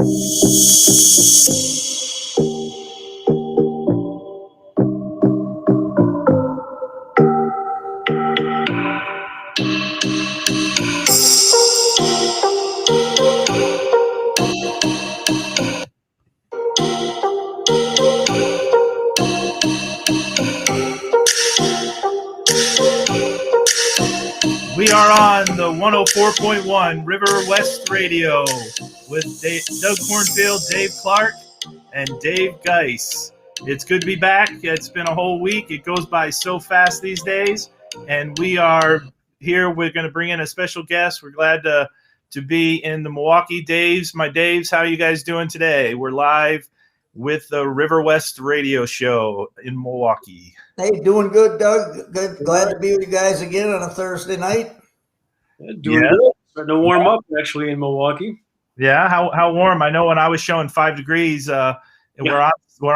We are on the 104.1 River West Radio with Doug Cornfield, Dave Clark, and Dave Geis. It's good to be back. It's been a whole week. It goes by so fast these days. And we are here. We're going to bring in a special guest. We're glad to be in the Milwaukee. My Daves, how are you guys doing today? We're live with the River West Radio Show in Milwaukee. Hey, doing good, Doug. Good. Glad to be with you guys again on a Thursday night. Doing good. Starting to warm up actually in Milwaukee. Yeah, how warm? I know when I was showing 5 degrees, where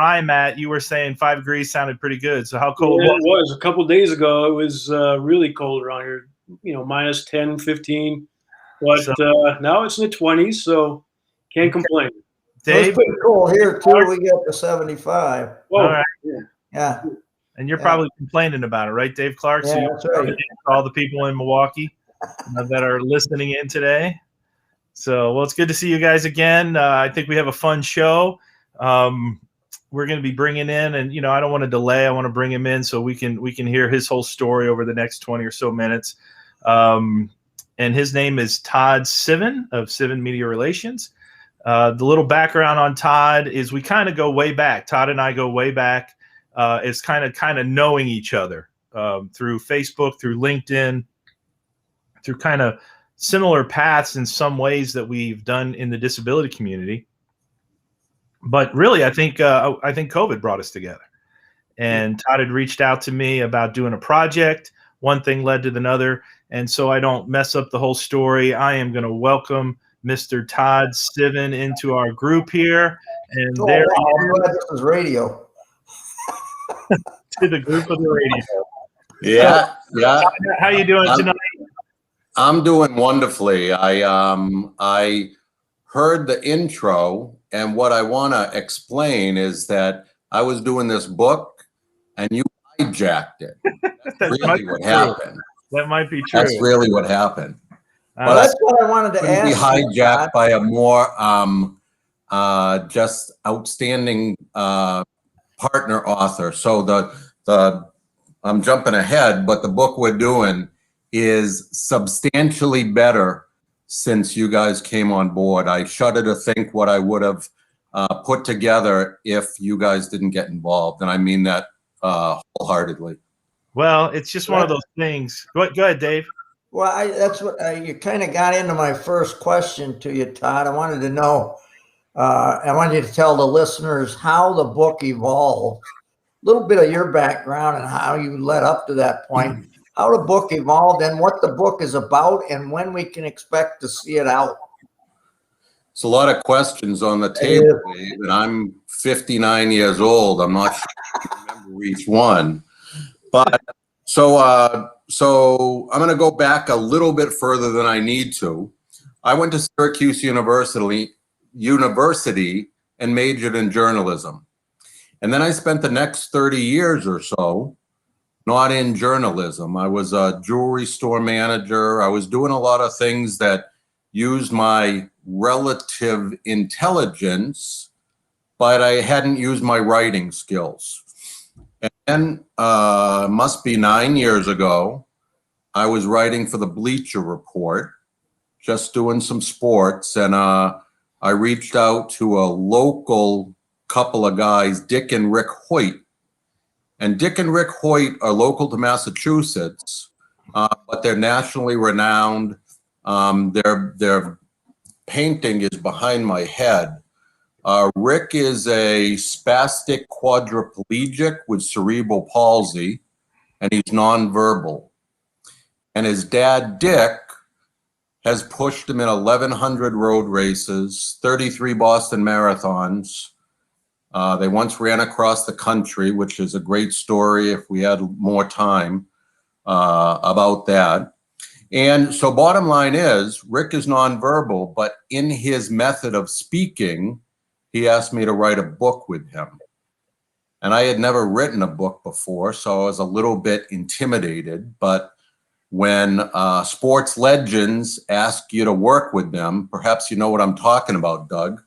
I'm at, you were saying 5 degrees sounded pretty good. So how cold was it? It was a couple of days ago. It was really cold around here. Minus 10, 15. But now it's in the 20s, so can't complain. Dave, it's pretty cool here too. We get to 75. All right. Yeah. And you're probably complaining about it, right, Dave Clark? Yeah, so that's right. All the people in Milwaukee that are listening in today. So, well, it's good to see you guys again. I think we have a fun show. We're going to be bringing in, and I don't want to delay. I want to bring him in so we can hear his whole story over the next 20 or so minutes. And his name is Todd Civin of Civin Media Relations. The little background on Todd is we kind of go way back. Todd and I go way back. It's kind of knowing each other through Facebook, through LinkedIn, through kind of similar paths in some ways that we've done in the disability community. But really, I think COVID brought us together. And Todd had reached out to me about doing a project. One thing led to another. And so I don't mess up the whole story, I am going to welcome Mr. Todd Civin into our group here. And there this is radio. To the group of the radio. Yeah. How you doing tonight? I'm doing wonderfully. I heard the intro, and what I want to explain is that I was doing this book, and you hijacked it. That's really what happened. That might be true. That's really what happened. Well, that's what I wanted to ask. Be hijacked by a more just outstanding partner author. So I'm jumping ahead, but the book we're doing is substantially better since you guys came on board. I shudder to think what I would have put together if you guys didn't get involved, and I mean that wholeheartedly. Well, it's just one of those things. Go ahead, Dave. Well, that's what you kind of got into my first question to you, Todd. I wanted to know. I wanted you to tell the listeners how the book evolved, a little bit of your background and how you led up to that point, how the book evolved and what the book is about and when we can expect to see it out. It's a lot of questions on the table, Dave, and I'm 59 years old. I'm not sure I remember each one. But so I'm going to go back a little bit further than I need to. I went to Syracuse University and majored in journalism. And then I spent the next 30 years or so not in journalism. I was a jewelry store manager. I was doing a lot of things that used my relative intelligence, but I hadn't used my writing skills. And then, must be 9 years ago, I was writing for the Bleacher Report, just doing some sports, and I reached out to a local couple of guys, Dick and Rick Hoyt. And Dick and Rick Hoyt are local to Massachusetts, but they're nationally renowned. Their painting is behind my head. Rick is a spastic quadriplegic with cerebral palsy, and he's nonverbal. And his dad, Dick, has pushed him in 1,100 road races, 33 Boston marathons. They once ran across the country, which is a great story if we had more time about that. And so bottom line is, Rick is nonverbal, but in his method of speaking, he asked me to write a book with him. And I had never written a book before, so I was a little bit intimidated. But when sports legends ask you to work with them, perhaps you know what I'm talking about, Doug.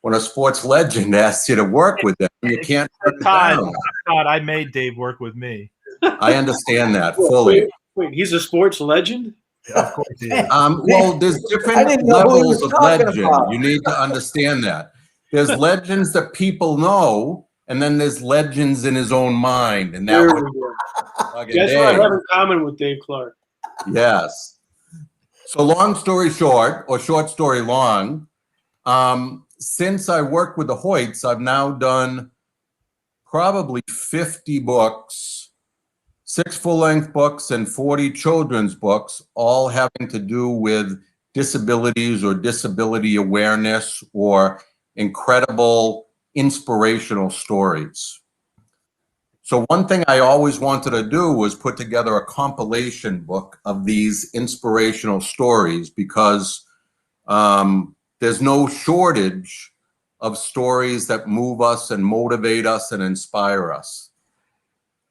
When a sports legend asks you to work with them, you can't turn it down. Todd, I made Dave work with me. I understand that fully. Wait, he's a sports legend? Of course he is. Well, there's I different didn't know who he levels was of talking legend. about. You need to understand that. There's legends that people know, and then there's legends in his own mind. And that would That's what I have in common with Dave Clark. Yes. So long story short, or short story long, since I worked with the Hoyts, I've now done probably 50 books, 6 full-length books and 40 children's books, all having to do with disabilities or disability awareness or incredible inspirational stories. So one thing I always wanted to do was put together a compilation book of these inspirational stories, because there's no shortage of stories that move us and motivate us and inspire us.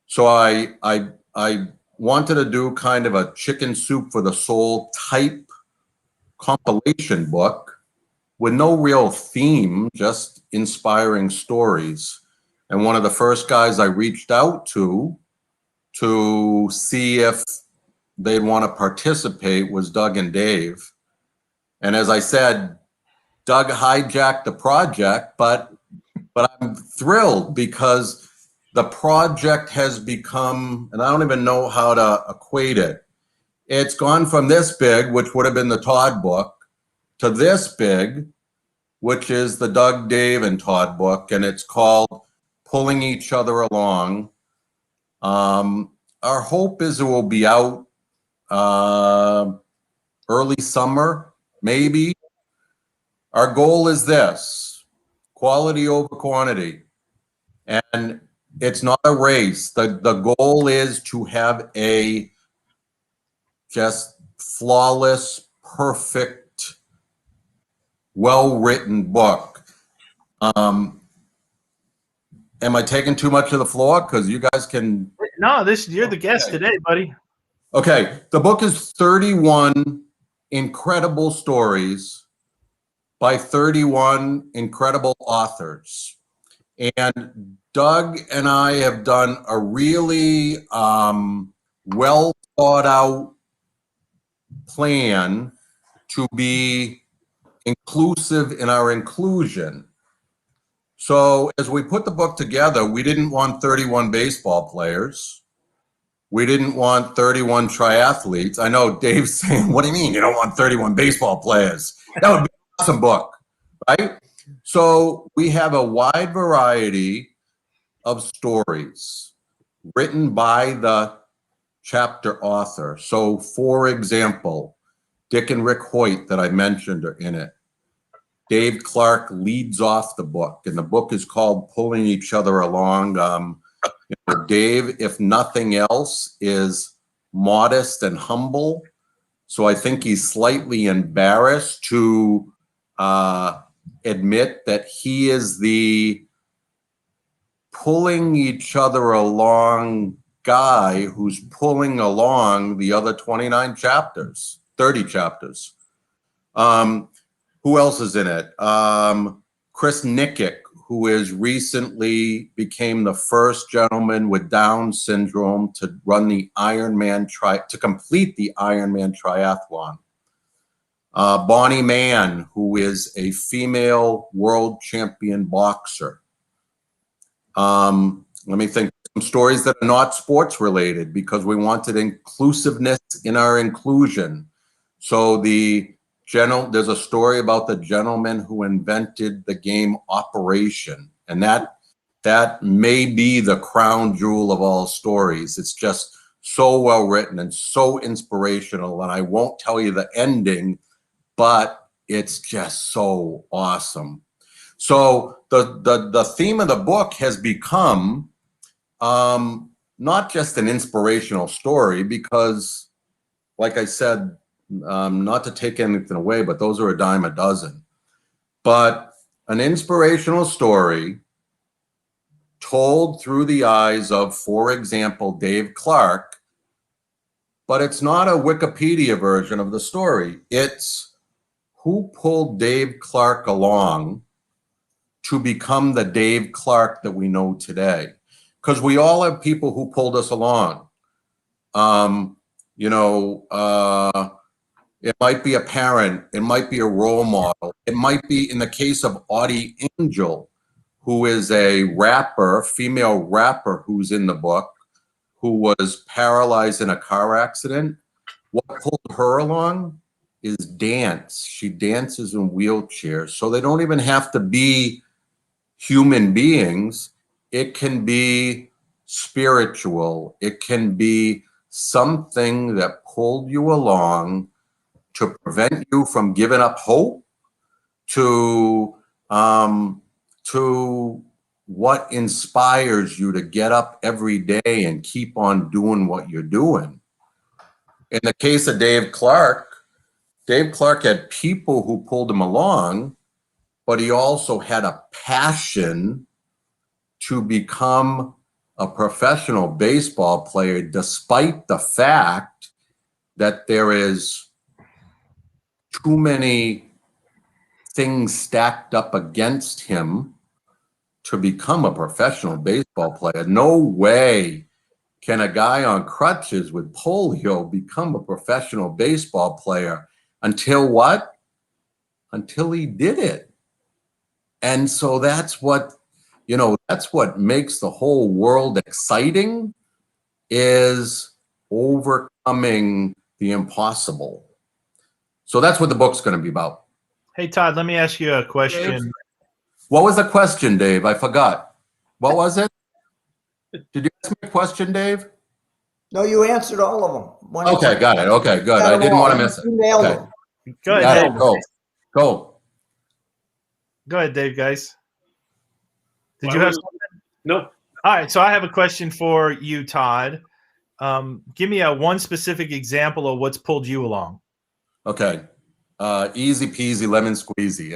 So I wanted to do kind of a chicken soup for the soul type compilation book with no real theme, just inspiring stories. And one of the first guys I reached out to see if they'd want to participate was Doug and Dave. And as I said, Doug hijacked the project, but I'm thrilled because the project has become, and I don't even know how to equate it. It's gone from this big, which would have been the Todd book, to this big, which is the Doug, Dave, and Todd book, and it's called Pulling Each Other Along. Our hope is it will be out early summer, maybe. Our goal is this: quality over quantity. And it's not a race. The goal is to have a just flawless, perfect, well-written book. Am I taking too much of the floor? Because you guys can... No, you're the guest today, buddy. Okay, the book is 31 incredible stories by 31 incredible authors. And Doug and I have done a really well thought out plan to be inclusive in our inclusion. So as we put the book together, we didn't want 31 baseball players. We didn't want 31 triathletes. I know Dave's saying, what do you mean you don't want 31 baseball players? That would be an awesome book, right? So we have a wide variety of stories written by the chapter author. So for example, Dick and Rick Hoyt that I mentioned are in it. Dave Clark leads off the book, and the book is called Pulling Each Other Along. Dave, if nothing else, is modest and humble. So I think he's slightly embarrassed to admit that he is the pulling each other along guy who's pulling along the other 29 chapters, 30 chapters. Who else is in it? Chris Nickick, who is recently became the first gentleman with Down syndrome to run the to complete the Ironman triathlon. Bonnie Mann, who is a female world champion boxer. Let me think. Some stories that are not sports related, because we wanted inclusiveness in our inclusion. So there's a story about the gentleman who invented the game Operation, and that may be the crown jewel of all stories. It's just so well written and so inspirational, and I won't tell you the ending, but it's just so awesome. So the theme of the book has become not just an inspirational story, because like I said, not to take anything away, but those are a dime a dozen. But an inspirational story told through the eyes of, for example, Dave Clark, but it's not a Wikipedia version of the story. It's who pulled Dave Clark along to become the Dave Clark that we know today. Because we all have people who pulled us along. It might be a parent, it might be a role model, it might be, in the case of Audie Angel, who is a rapper, female rapper who's in the book, who was paralyzed in a car accident. What pulled her along is dance. She dances in wheelchairs. So they don't even have to be human beings. It can be spiritual. It can be something that pulled you along to prevent you from giving up hope, to what inspires you to get up every day and keep on doing what you're doing. In the case of Dave Clark had people who pulled him along, but he also had a passion to become a professional baseball player, despite the fact that there is too many things stacked up against him to become a professional baseball player. No way can a guy on crutches with polio become a professional baseball player until what? Until he did it. And so that's what, that's what makes the whole world exciting, is overcoming the impossible. So that's what the book's going to be about. Hey, Todd, let me ask you a question. Dave? What was the question, Dave? I forgot. What was it? Did you ask me a question, Dave? No, you answered all of them. Okay, got it. Okay, good. I didn't want to miss it. You nailed Okay. them. Go ahead, Got Dave. it. Go. Go ahead, Dave, guys. Did Well, you have something? No. All right, so I have a question for you, Todd. Give me one specific example of what's pulled you along. Okay. Easy peasy, lemon squeezy.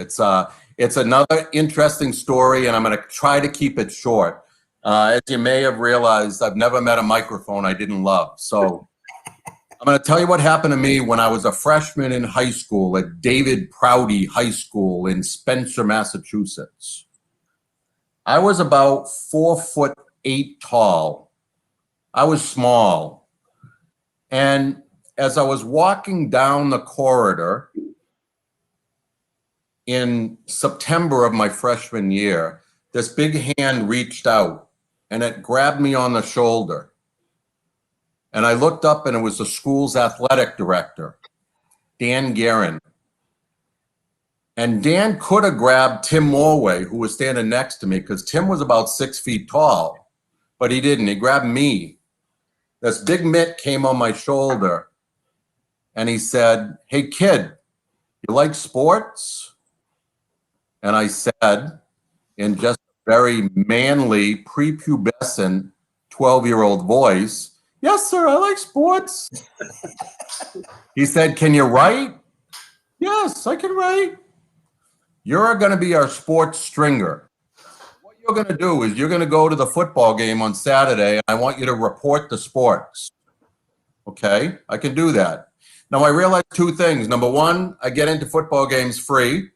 It's another interesting story, and I'm going to try to keep it short. As you may have realized, I've never met a microphone I didn't love. So I'm going to tell you what happened to me when I was a freshman in high school at David Prouty High School in Spencer, Massachusetts. I was about 4'8" tall. I was small. And as I was walking down the corridor in September of my freshman year, this big hand reached out and it grabbed me on the shoulder. And I looked up and it was the school's athletic director, Dan Guerin. And Dan could have grabbed Tim Morway, who was standing next to me, because Tim was about 6 feet tall, but he didn't. He grabbed me. This big mitt came on my shoulder and he said, "Hey kid, you like sports?" And I said, in just a very manly, prepubescent 12-year-old voice, "Yes, sir, I like sports." He said, "Can you write?" "Yes, I can write." "You're going to be our sports stringer. What you're going to do is you're going to go to the football game on Saturday, and I want you to report the sports." Okay, I can do that. Now, I realized two things. Number one, I get into football games free.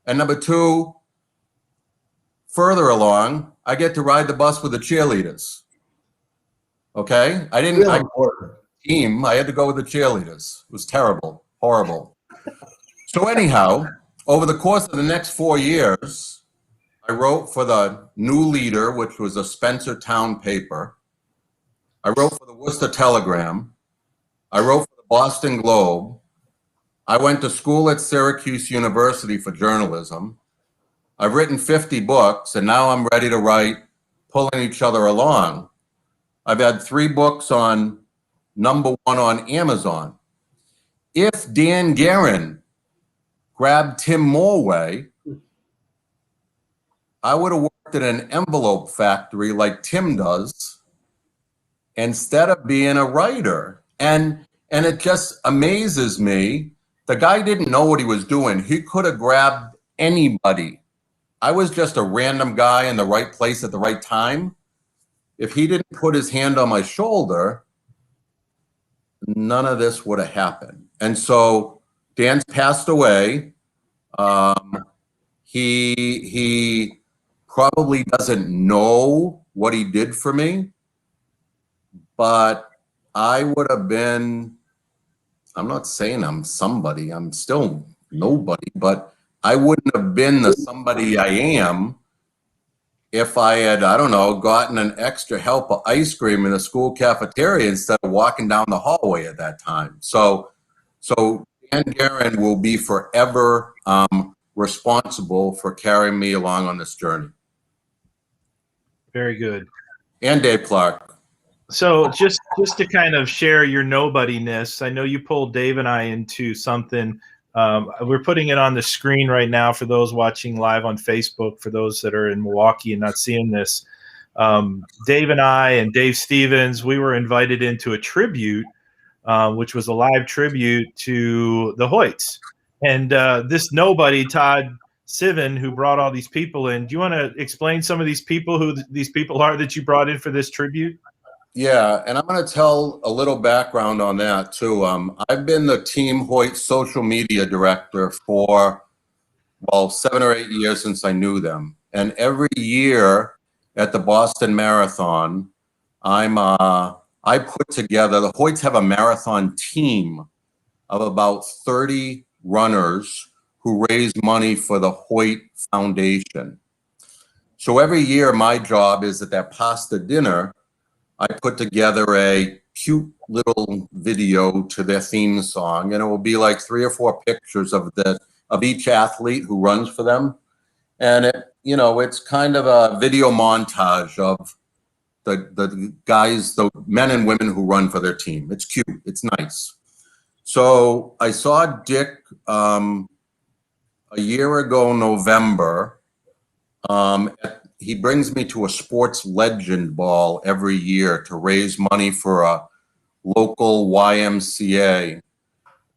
And number two, further along, I get to ride the bus with the cheerleaders. Okay? I didn't Real I important. team. I had to go with the cheerleaders. It was terrible, horrible. So anyhow, over the course of the next 4 years, I wrote for the New Leader, which was a Spencer town paper. I wrote for the Worcester Telegram. I wrote for the Boston Globe. I went to school at Syracuse University for journalism. I've written 50 books, and now I'm ready to write Pulling Each Other Along. I've had 3 books on #1 on Amazon. If Dan Guerin grabbed Tim Morway, I would have worked at an envelope factory like Tim does instead of being a writer. And And it just amazes me. The guy didn't know what he was doing. He could have grabbed anybody. I was just a random guy in the right place at the right time. If he didn't put his hand on my shoulder, none of this would have happened. And so Dan's passed away. He probably doesn't know what he did for me, but I would have been, I'm not saying I'm somebody, I'm still nobody, but I wouldn't have been the somebody I am if I had, I don't know, gotten an extra help of ice cream in the school cafeteria instead of walking down the hallway at that time. So Dan Guerin will be forever responsible for carrying me along on this journey. Very good. And Dave Clark. So just to kind of share your nobodiness, I know you pulled Dave and I into something. We're putting it on the screen right now for those watching live on Facebook, for those that are in Milwaukee and not seeing this. Dave and I and Dave Stevens, we were invited into a tribute, which was a live tribute to the Hoyts. And this nobody, Todd Civin, who brought all these people in. Do you want to explain some of these people, who these people are that you brought in for this tribute? Yeah, and I'm going to tell a little background on that too. I've been the Team Hoyt social media director for, well, 7 or 8 years since I knew them. And every year at the Boston Marathon, I put together, the Hoyts have a marathon team of about 30 runners who raise money for the Hoyt Foundation. So every year my job is at that pasta dinner, I put together a cute little video to their theme song, and it will be like 3 or 4 pictures of each athlete who runs for them. And it's kind of a video montage of the guys, the men and women who run for their team. It's cute. It's nice. So I saw Dick a year ago, November. He brings me to a sports legend ball every year to raise money for a local YMCA.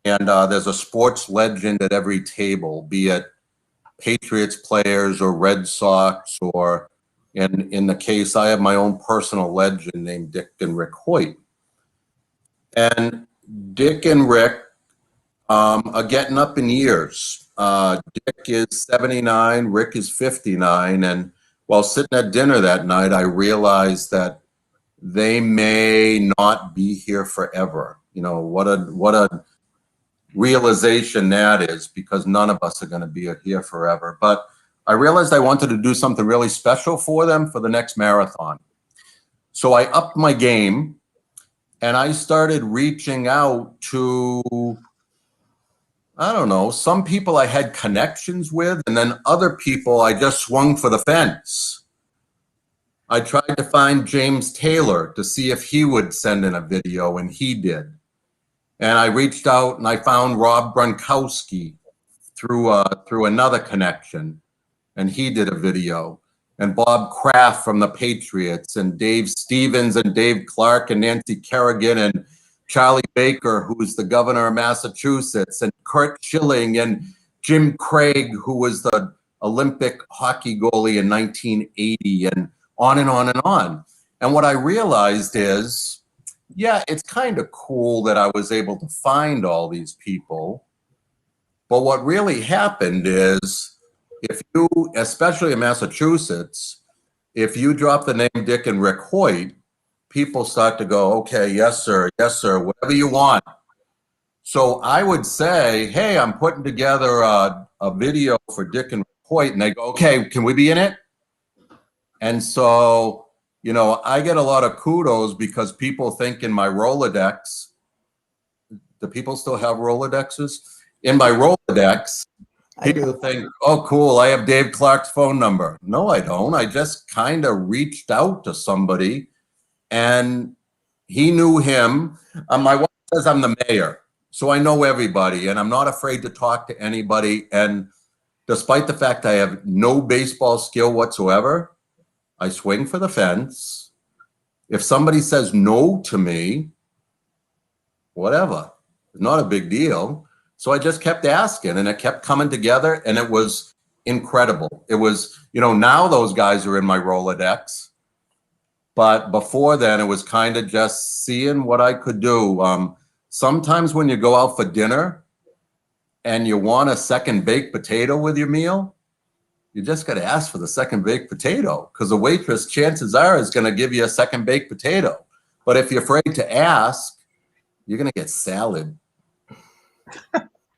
And there's a sports legend at every table, be it Patriots players or Red Sox, or in the case, I have my own personal legend named Dick and Rick Hoyt. And Dick and Rick are getting up in years. Dick is 79, Rick is 59, and while sitting at dinner that night, I realized that they may not be here forever. What a realization that is, because none of us are going to be here forever. But I realized I wanted to do something really special for them for the next marathon. So I upped my game and I started reaching out to, I don't know, some people I had connections with, and then other people I just swung for the fence. I tried to find James Taylor to see if he would send in a video, and he did. And I reached out and I found Rob Gronkowski through another connection, and he did a video. And Bob Kraft from the Patriots, and Dave Stevens and Dave Clark and Nancy Kerrigan and Charlie Baker, who was the governor of Massachusetts, and Kurt Schilling and Jim Craig, who was the Olympic hockey goalie in 1980, and on and on and on. And what I realized is, yeah, it's kind of cool that I was able to find all these people. But what really happened is, if you, especially in Massachusetts, if you drop the name Dick and Rick Hoyt, people start to go, okay, yes, sir, whatever you want. So I would say, hey, I'm putting together a video for Dick and Rick Hoyt, and they go, okay, can we be in it? And so, I get a lot of kudos because people think in my Rolodex, do people still have Rolodexes? In my Rolodex, people think, oh, cool, I have Dave Clark's phone number. No, I don't. I just kind of reached out to somebody, and he knew him. My wife says I'm the mayor, so I know everybody, and I'm not afraid to talk to anybody. And despite the fact I have no baseball skill whatsoever, I swing for the fence. If somebody says no to me, whatever. It's not a big deal. So I just kept asking, and it kept coming together, and it was incredible. It was, now those guys are in my Rolodex. But before then, it was kind of just seeing what I could do. Sometimes when you go out for dinner and you want a second baked potato with your meal, you just got to ask for the second baked potato, because the waitress, chances are, is going to give you a second baked potato. But if you're afraid to ask, you're going to get salad.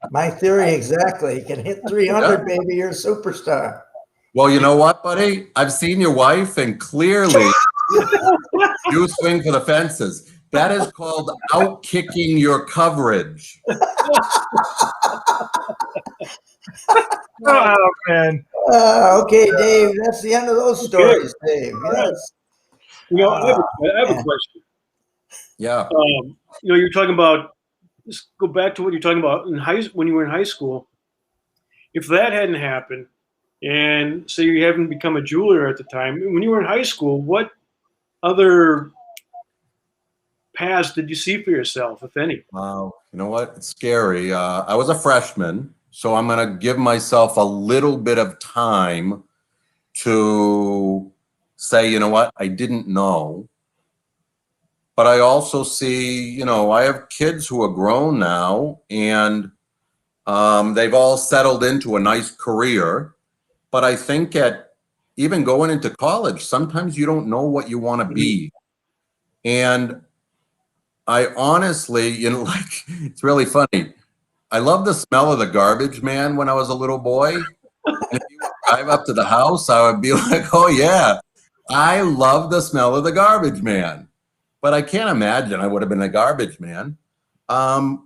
My theory, exactly. You can hit 300, baby, you're a superstar. Well, you know what, buddy? I've seen your wife, and clearly you swing for the fences. That is called out-kicking your coverage. Oh, man. Okay, Dave, that's the end of those stories, Dave. Yes. I have a question. Yeah. You're talking about, just go back to what you're talking about when you were in high school. If that hadn't happened, and say you haven't become a jeweler at the time, when you were in high school, what other paths did you see for yourself, if any? Wow. You know what? It's scary. I was a freshman, so I'm going to give myself a little bit of time to say, you know what? I didn't know. But I also see, I have kids who are grown now, and they've all settled into a nice career. But I think even going into college, sometimes you don't know what you want to be. And I honestly, it's really funny. I love the smell of the garbage man when I was a little boy. And if you would drive up to the house, I would be like, oh yeah, I love the smell of the garbage man. But I can't imagine I would have been a garbage man. I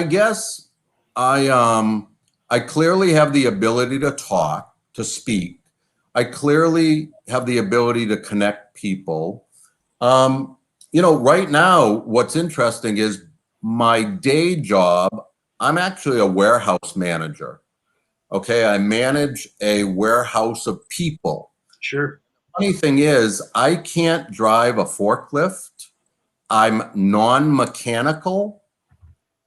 guess I clearly have the ability to talk, to speak. I clearly have the ability to connect people. Right now, what's interesting is my day job, I'm actually a warehouse manager. Okay, I manage a warehouse of people. Sure. Funny thing is, I can't drive a forklift. I'm non-mechanical.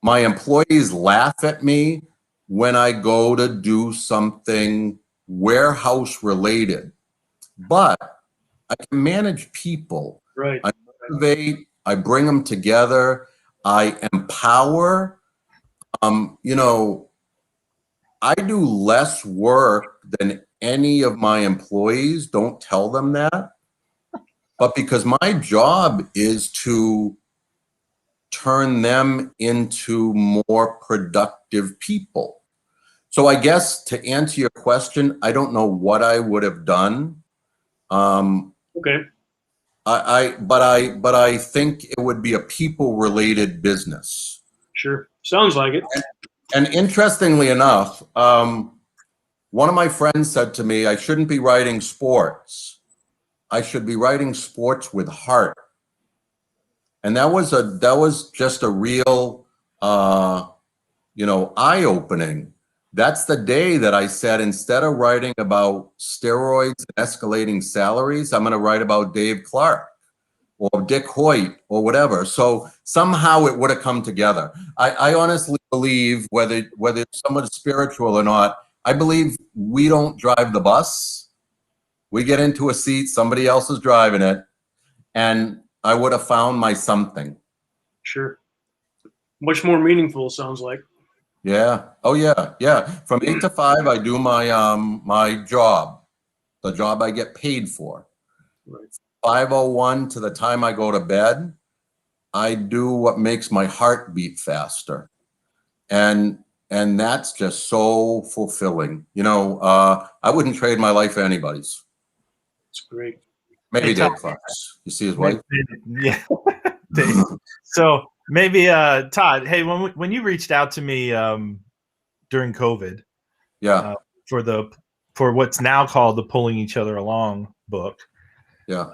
My employees laugh at me when I go to do something warehouse related, but I can manage people. Right. I motivate, I bring them together, I empower. I do less work than any of my employees. Don't tell them that. But because my job is to turn them into more productive people. So I guess to answer your question, I don't know what I would have done. Okay. But I think it would be a people-related business. Sure. Sounds like it. And interestingly enough, one of my friends said to me, I shouldn't be writing sports. I should be writing sports with heart. And that was just a real, eye-opening. That's the day that I said, instead of writing about steroids and escalating salaries, I'm going to write about Dave Clark or Dick Hoyt or whatever. So somehow it would have come together. I honestly believe, whether someone's spiritual or not, I believe we don't drive the bus. We get into a seat, somebody else is driving it, and I would have found my something. Sure. Much more meaningful, sounds like. Yeah. Oh yeah. Yeah. From 8 to 5, I do my job, the job I get paid for. Right. 5:01 to the time I go to bed, I do what makes my heart beat faster, and that's just so fulfilling. I wouldn't trade my life for anybody's. It's great. Maybe Hey, Dave Todd. Clark's. You see his wife? Yeah. Dave. So maybe Todd, hey, when you reached out to me during COVID, Yeah. For what's now called the Pulling Each Other Along book, Yeah.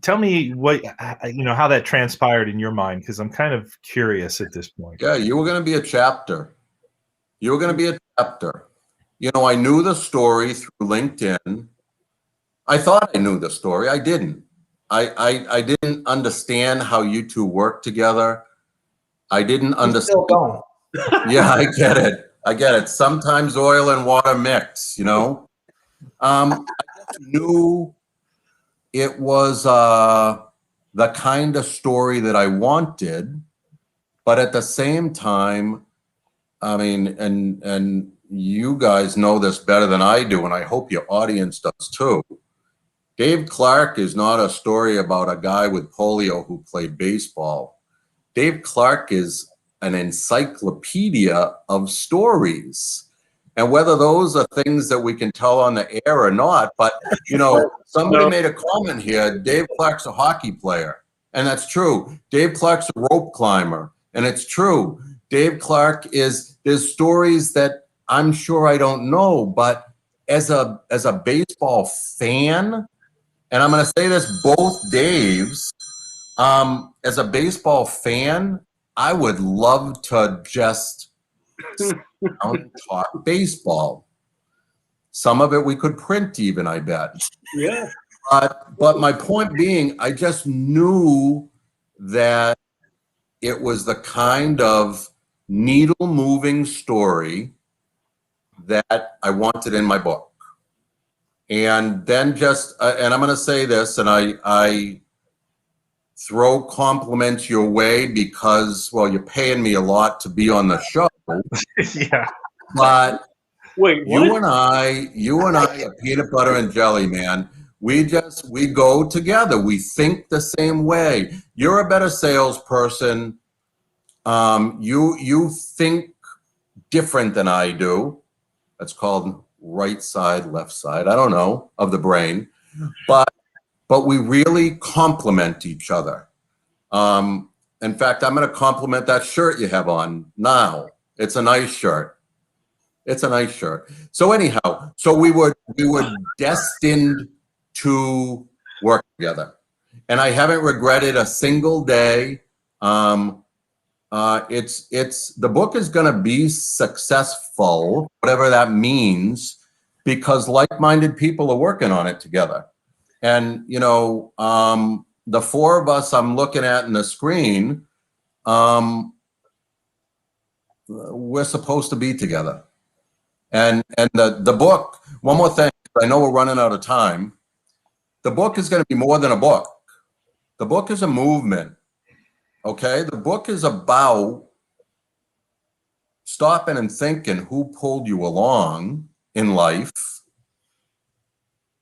tell me how that transpired in your mind, because I'm kind of curious at this point. Yeah, you were going to be a chapter. You were going to be a chapter. I knew the story through LinkedIn. I thought I knew the story. I didn't. I didn't understand how you two work together. I didn't You understand. still don't. Yeah, I get it. I get it. Sometimes oil and water mix, you know. I just knew it was the kind of story that I wanted, but at the same time, I mean, and you guys know this better than I do, and I hope your audience does too. Dave Clark is not a story about a guy with polio who played baseball. Dave Clark is an encyclopedia of stories. And whether those are things that we can tell on the air or not, but you know, somebody made a comment here, Dave Clark's a hockey player. And that's true. Dave Clark's a rope climber. And it's true. Dave Clark there's stories that I'm sure I don't know, but as a baseball fan, and I'm going to say this, both Daves, as a baseball fan, I would love to just sit down and talk baseball. Some of it we could print even, I bet. Yeah. But my point being, I just knew that it was the kind of needle moving story that I wanted in my book. And then and I'm going to say this, and I throw compliments your way because, well, you're paying me a lot to be on the show. Yeah. Wait, But what? you and I are peanut butter and jelly, man. We go together. We think the same way. You're a better salesperson. You think different than I do. That's called right side, left side. I don't know, of the brain. But we really complement each other. In fact, I'm going to compliment that shirt you have on now. It's a nice shirt. It's a nice shirt. So anyhow, so we were destined to work together, and I haven't regretted a single day. It's the book is going to be successful, whatever that means, because like-minded people are working on it together. And you know, the four of us I'm looking at in the screen, we're supposed to be together. And the book, one more thing, I know we're running out of time. The book is going to be more than a book. The book is a movement. Okay? The book is about stopping and thinking who pulled you along in life,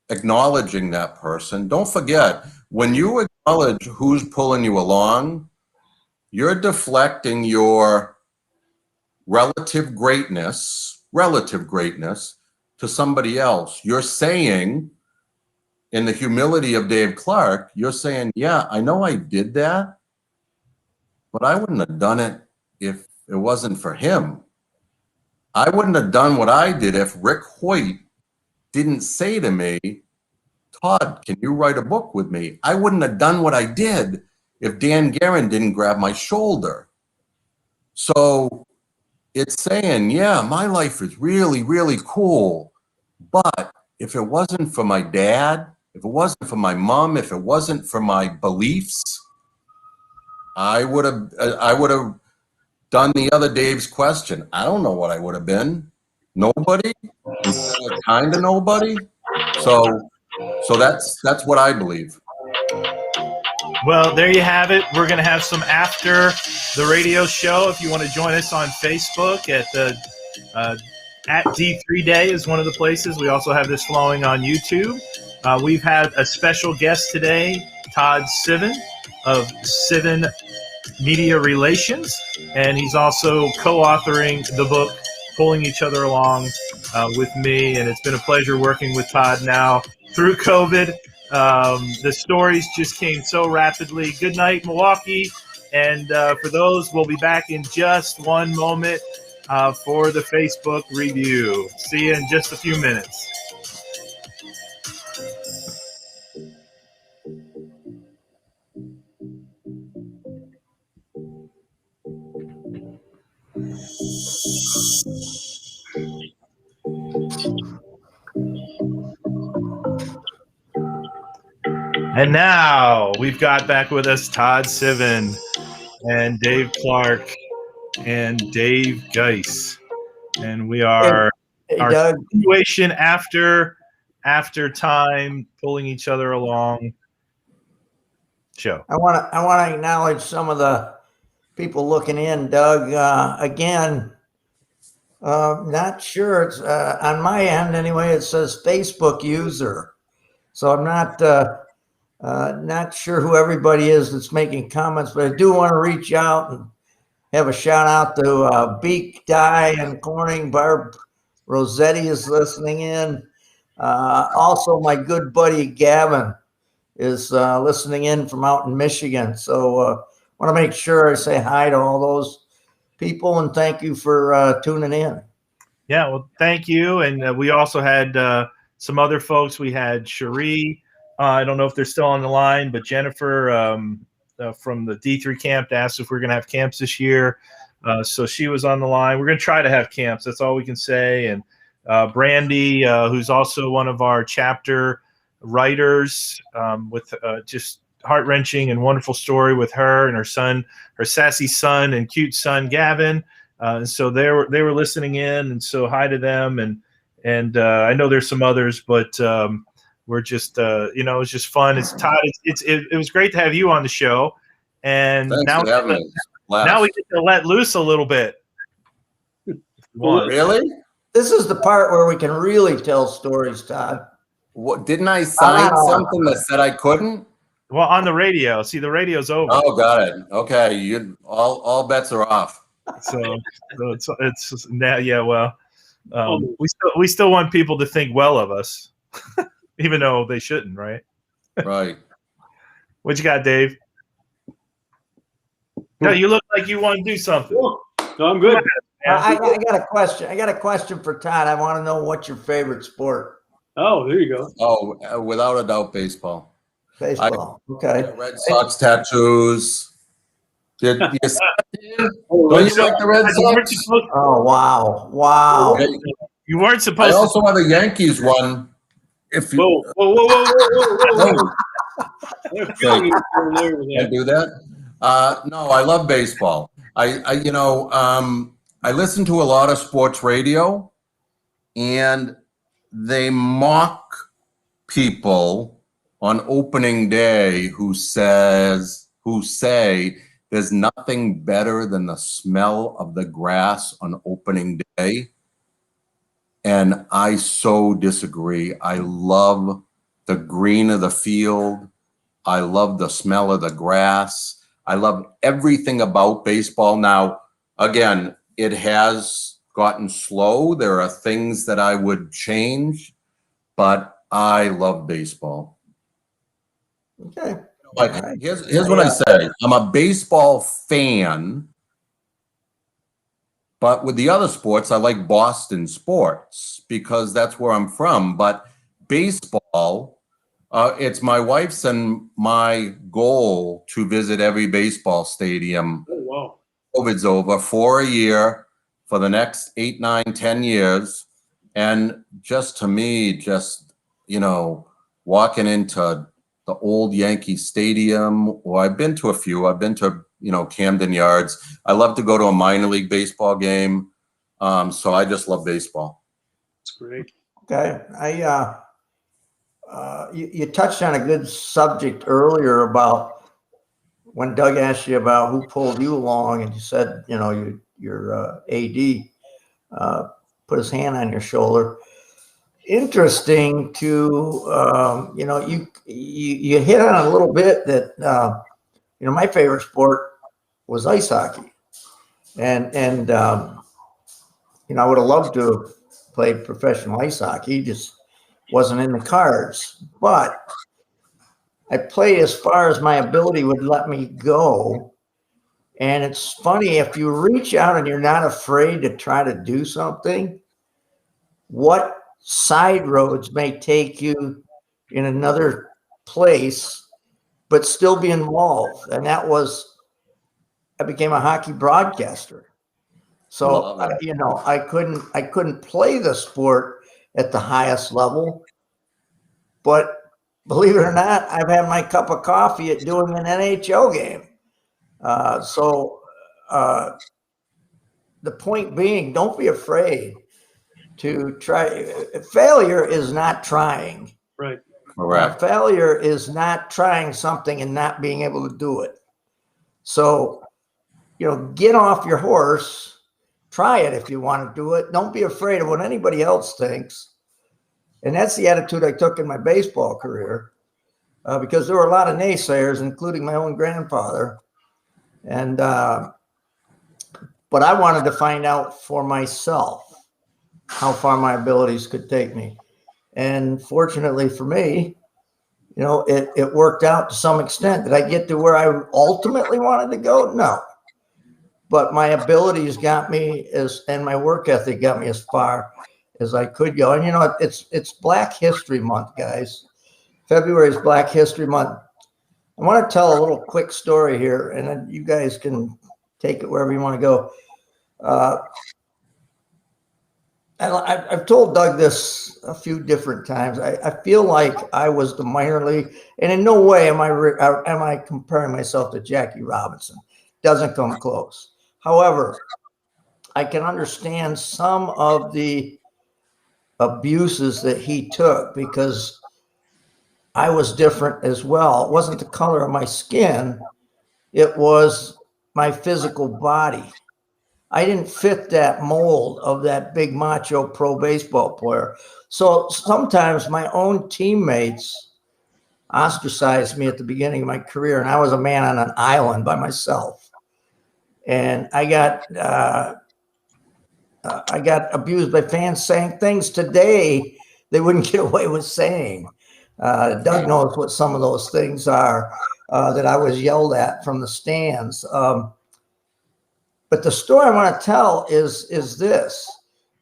acknowledging that person. Don't forget, when you acknowledge who's pulling you along, you're deflecting your relative greatness to somebody else. You're saying, in the humility of Dave Clark, you're saying, yeah, I know I did that, but I wouldn't have done it if it wasn't for him. I wouldn't have done what I did if Rick Hoyt didn't say to me, Todd, can you write a book with me? I wouldn't have done what I did if Dan Guerin didn't grab my shoulder. So it's saying, yeah, my life is really, really cool. But if it wasn't for my dad, if it wasn't for my mom, if it wasn't for my beliefs, I would have done the other Dave's question. I don't know what I would have been. Nobody, kind of nobody. So that's what I believe. Well, there you have it. We're going to have some after the radio show. If you want to join us on Facebook at the at D3 Day is one of the places. We also have this flowing on YouTube. We've had a special guest today, Todd Civin of Civin Media Relations, and he's also co-authoring the book Pulling Each Other Along with me, and it's been a pleasure working with Todd now through COVID. The stories just came so rapidly. Good night, Milwaukee, and for those, we'll be back in just one moment for the Facebook review. See you in just a few minutes. And now we've got back with us Todd Civin and Dave Clark and Dave Geis. And we are Hey, our Doug. situation after time, pulling each other along show. I want to acknowledge some of the people looking in. Doug, again, not sure. It's on my end anyway. It says Facebook user, so I'm not sure who everybody is that's making comments, but I do want to reach out and have a shout out to Beak, Dye, and Corning. Barb Rossetti is listening in. Also, my good buddy Gavin is listening in from out in Michigan. So want to make sure I say hi to all those people and thank you for tuning in. Yeah, well, thank you. And we also had some other folks. We had Cherie. I don't know if they're still on the line, but Jennifer from the D3 camp asked if we're going to have camps this year. So she was on the line. We're going to try to have camps. That's all we can say. And Brandy, who's also one of our chapter writers, with just heart-wrenching and wonderful story with her and her son, her sassy son and cute son, Gavin. So they were listening in, and so hi to them. And I know there's some others, but we're just it's just fun. It's Todd. It was great to have you on the show, and Thanks for having me. now we get to let loose a little bit. Really? This is the part where we can really tell stories, Todd. What, didn't I sign something that said I couldn't? Well, on the radio. See, the radio's over. Oh, got it. Okay, you all bets are off. So it's now. Yeah, well, we still want people to think well of us, even though they shouldn't, right? Right. What you got, Dave? No, you look like you want to do something. No, I'm good. I got a question. I got a question for Todd. I want to know what's your favorite sport. Oh, there you go. Oh, without a doubt, baseball. Baseball. Okay. Red Sox tattoos. Don't you like the Red Sox? Oh, wow. You weren't I supposed also have a Yankees one. If you Whoa. can't do that. No, I love baseball. I listen to a lot of sports radio, and they mock people on opening day who say there's nothing better than the smell of the grass on opening day. And I so disagree. I love the green of the field. I love the smell of the grass. I love everything about baseball. Now, again, it has gotten slow. There are things that I would change, but I love baseball. Okay. Like, All right. here's what I say. I'm a baseball fan, but with the other sports, I like Boston sports because that's where I'm from. But baseball, it's my wife's and my goal to visit every baseball stadium. Oh, wow. COVID's over for a year for the next 8, 9, 10 years. And just to me, walking into the old Yankee Stadium, or I've been to a few. I've been to, Camden Yards. I love to go to a minor league baseball game. So I just love baseball. That's great. Okay. You touched on a good subject earlier about when Doug asked you about who pulled you along, and you said, your AD put his hand on your shoulder. Interesting to, you hit on a little bit that, my favorite sport was ice hockey. And I would have loved to have played professional ice hockey, just wasn't in the cards. But I played as far as my ability would let me go. And it's funny, if you reach out and you're not afraid to try to do something, what side roads may take you in another place, but still be involved. And I became a hockey broadcaster. So, I couldn't play the sport at the highest level, but believe it or not, I've had my cup of coffee at doing an NHL game. The point being, don't be afraid to try. Failure is not trying. Right. Correct. Failure is not trying something and not being able to do it. So, get off your horse, try it if you want to do it. Don't be afraid of what anybody else thinks. And that's the attitude I took in my baseball career, because there were a lot of naysayers, including my own grandfather. And, but I wanted to find out for myself how far my abilities could take me. And fortunately for me, it worked out to some extent. Did I get to where I ultimately wanted to go? No. But my abilities got me and my work ethic got me as far as I could go. And it's Black History Month, guys. February is Black History Month. I want to tell a little quick story here, and then you guys can take it wherever you want to go. I've told Doug this a few different times. I feel like I was the minor league, and in no way am I comparing myself to Jackie Robinson. Doesn't come close. However, I can understand some of the abuses that he took because I was different as well. It wasn't the color of my skin. It was my physical body. I didn't fit that mold of that big macho pro baseball player. So sometimes my own teammates ostracized me at the beginning of my career, and I was a man on an island by myself. And I got abused by fans saying things today they wouldn't get away with saying. Doug knows what some of those things are that I was yelled at from the stands. But the story I want to tell is this.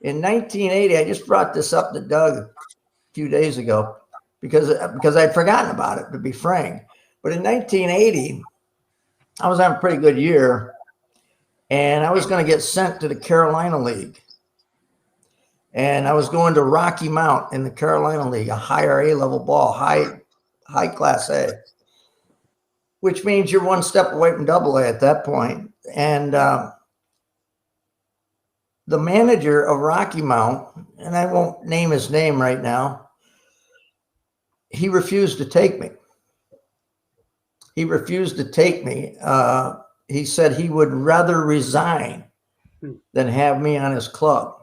In 1980, I just brought this up to Doug a few days ago because I'd forgotten about it, to be frank. But in 1980, I was having a pretty good year, and I was going to get sent to the Carolina League. And I was going to Rocky Mount in the Carolina League, a higher A-level ball, high class A, which means you're one step away from double A at that point. And the manager of Rocky Mount, and I won't name his name right now, he refused to take me. He refused to take me. He said he would rather resign than have me on his club.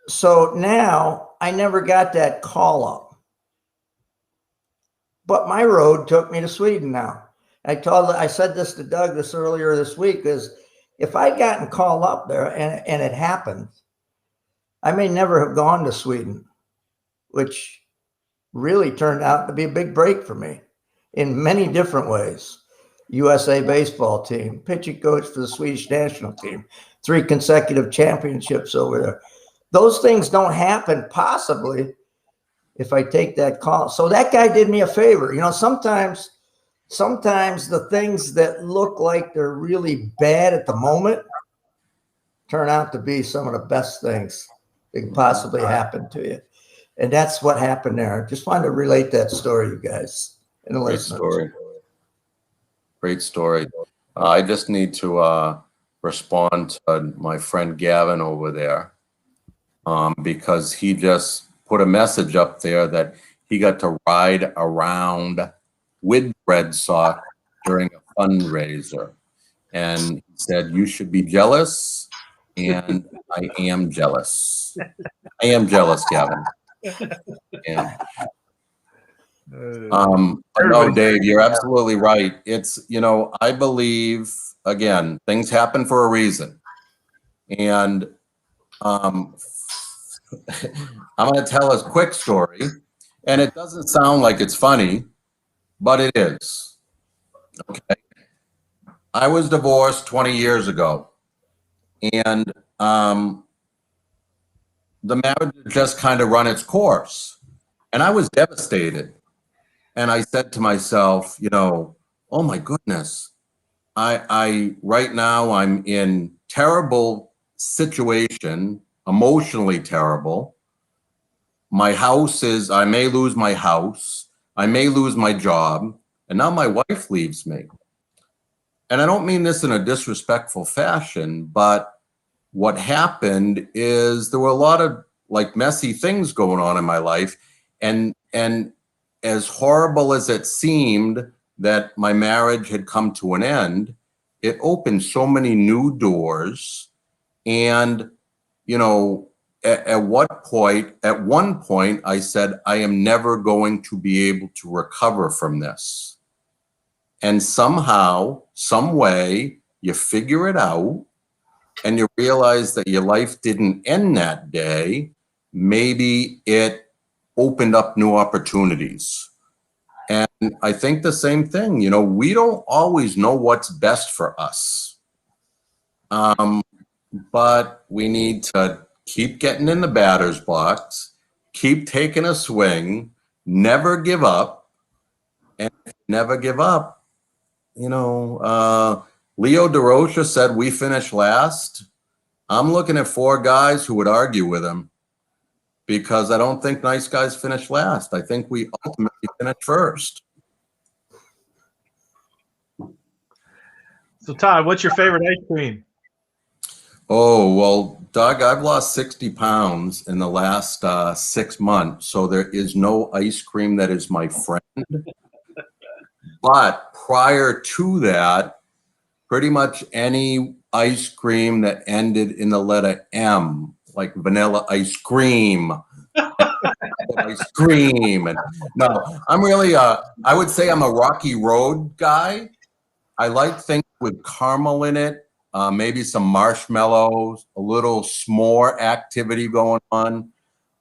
So now I never got that call up. But my road took me to Sweden now. I said this to Doug earlier this week, is if I'd gotten called up there and it happened, I may never have gone to Sweden, which really turned out to be a big break for me in many different ways. USA baseball team, pitching coach for the Swedish national team, 3 consecutive championships over there. Those things don't happen possibly if I take that call. So that guy did me a favor. Sometimes the things that look like they're really bad at the moment turn out to be some of the best things that can possibly happen to you. And that's what happened there. I just wanted to relate that story, you guys. And Great story. Great story. I just need to respond to my friend Gavin over there because he just put a message up there that he got to ride around with Red Sox during a fundraiser. And he said, you should be jealous. And I am jealous. I am jealous, Gavin. Yeah. No, Dave, you're absolutely right. It's, I believe, again, things happen for a reason. And I'm going to tell a quick story, and it doesn't sound like it's funny, but it is. Okay. I was divorced 20 years ago, and the marriage had just kind of run its course, and I was devastated. And I said to myself, oh my goodness, I right now I'm in terrible situation, emotionally terrible. my house is, I may lose my house, I may lose my job, and now my wife leaves me. And I don't mean this in a disrespectful fashion, but what happened is there were a lot of like messy things going on in my life. And as horrible as it seemed that my marriage had come to an end, it opened so many new doors. And, you know, at one point, I said, I am never going to be able to recover from this. And somehow, some way, you figure it out and you realize that your life didn't end that day. Maybe it opened up new opportunities. And I think the same thing, you know, we don't always know what's best for us. But we need to keep getting in the batter's box, keep taking a swing, never give up, and never give up. You know, Leo DeRocha said we finished last. I'm looking at 4 guys who would argue with him because I don't think nice guys finish last. I think we ultimately finish first. So Todd, what's your favorite ice cream? Oh, well, Doug, I've lost 60 pounds in the last 6 months, so there is no ice cream that is my friend. But prior to that, pretty much any ice cream that ended in the letter M, like vanilla ice cream, ice cream. And no, I'm really, I would say I'm a Rocky Road guy. I like things with caramel in it. Maybe some marshmallows, a little s'more activity going on.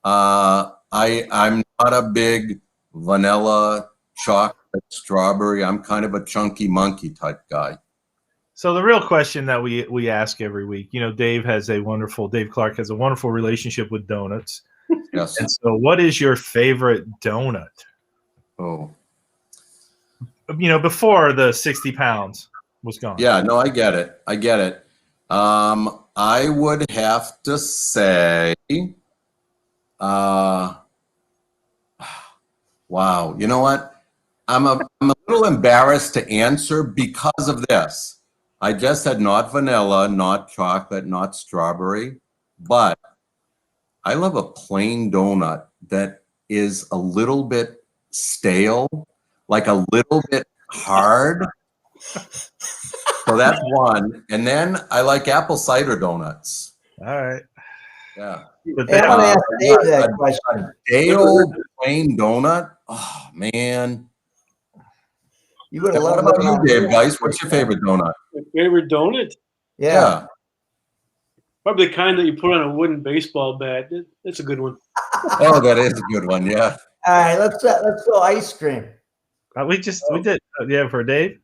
I'm not a big vanilla, chocolate, strawberry. I'm kind of a chunky monkey type guy. So the real question that we ask every week, you know, Dave Clark has a wonderful relationship with donuts. Yes. And so what is your favorite donut? Oh. You know, before the 60 pounds was gone. Yeah, no, I get it. I would have to say, wow, you know what? I'm a little embarrassed to answer because of this. I just said not vanilla, not chocolate, not strawberry, but I love a plain donut that is a little bit stale, like a little bit hard. So that's one. And then I like apple cider donuts. All right. Yeah. But Hey, I'm going to ask Dave that A question. day-old plain donut. Oh, man. You would And have what loved about you, Dave Geis? What's your favorite donut? My favorite donut? Yeah. Probably the kind that you put on a wooden baseball bat. That's a good one. Oh, that is a good one. Yeah. All right, let's go ice cream. we did. Yeah, for Dave.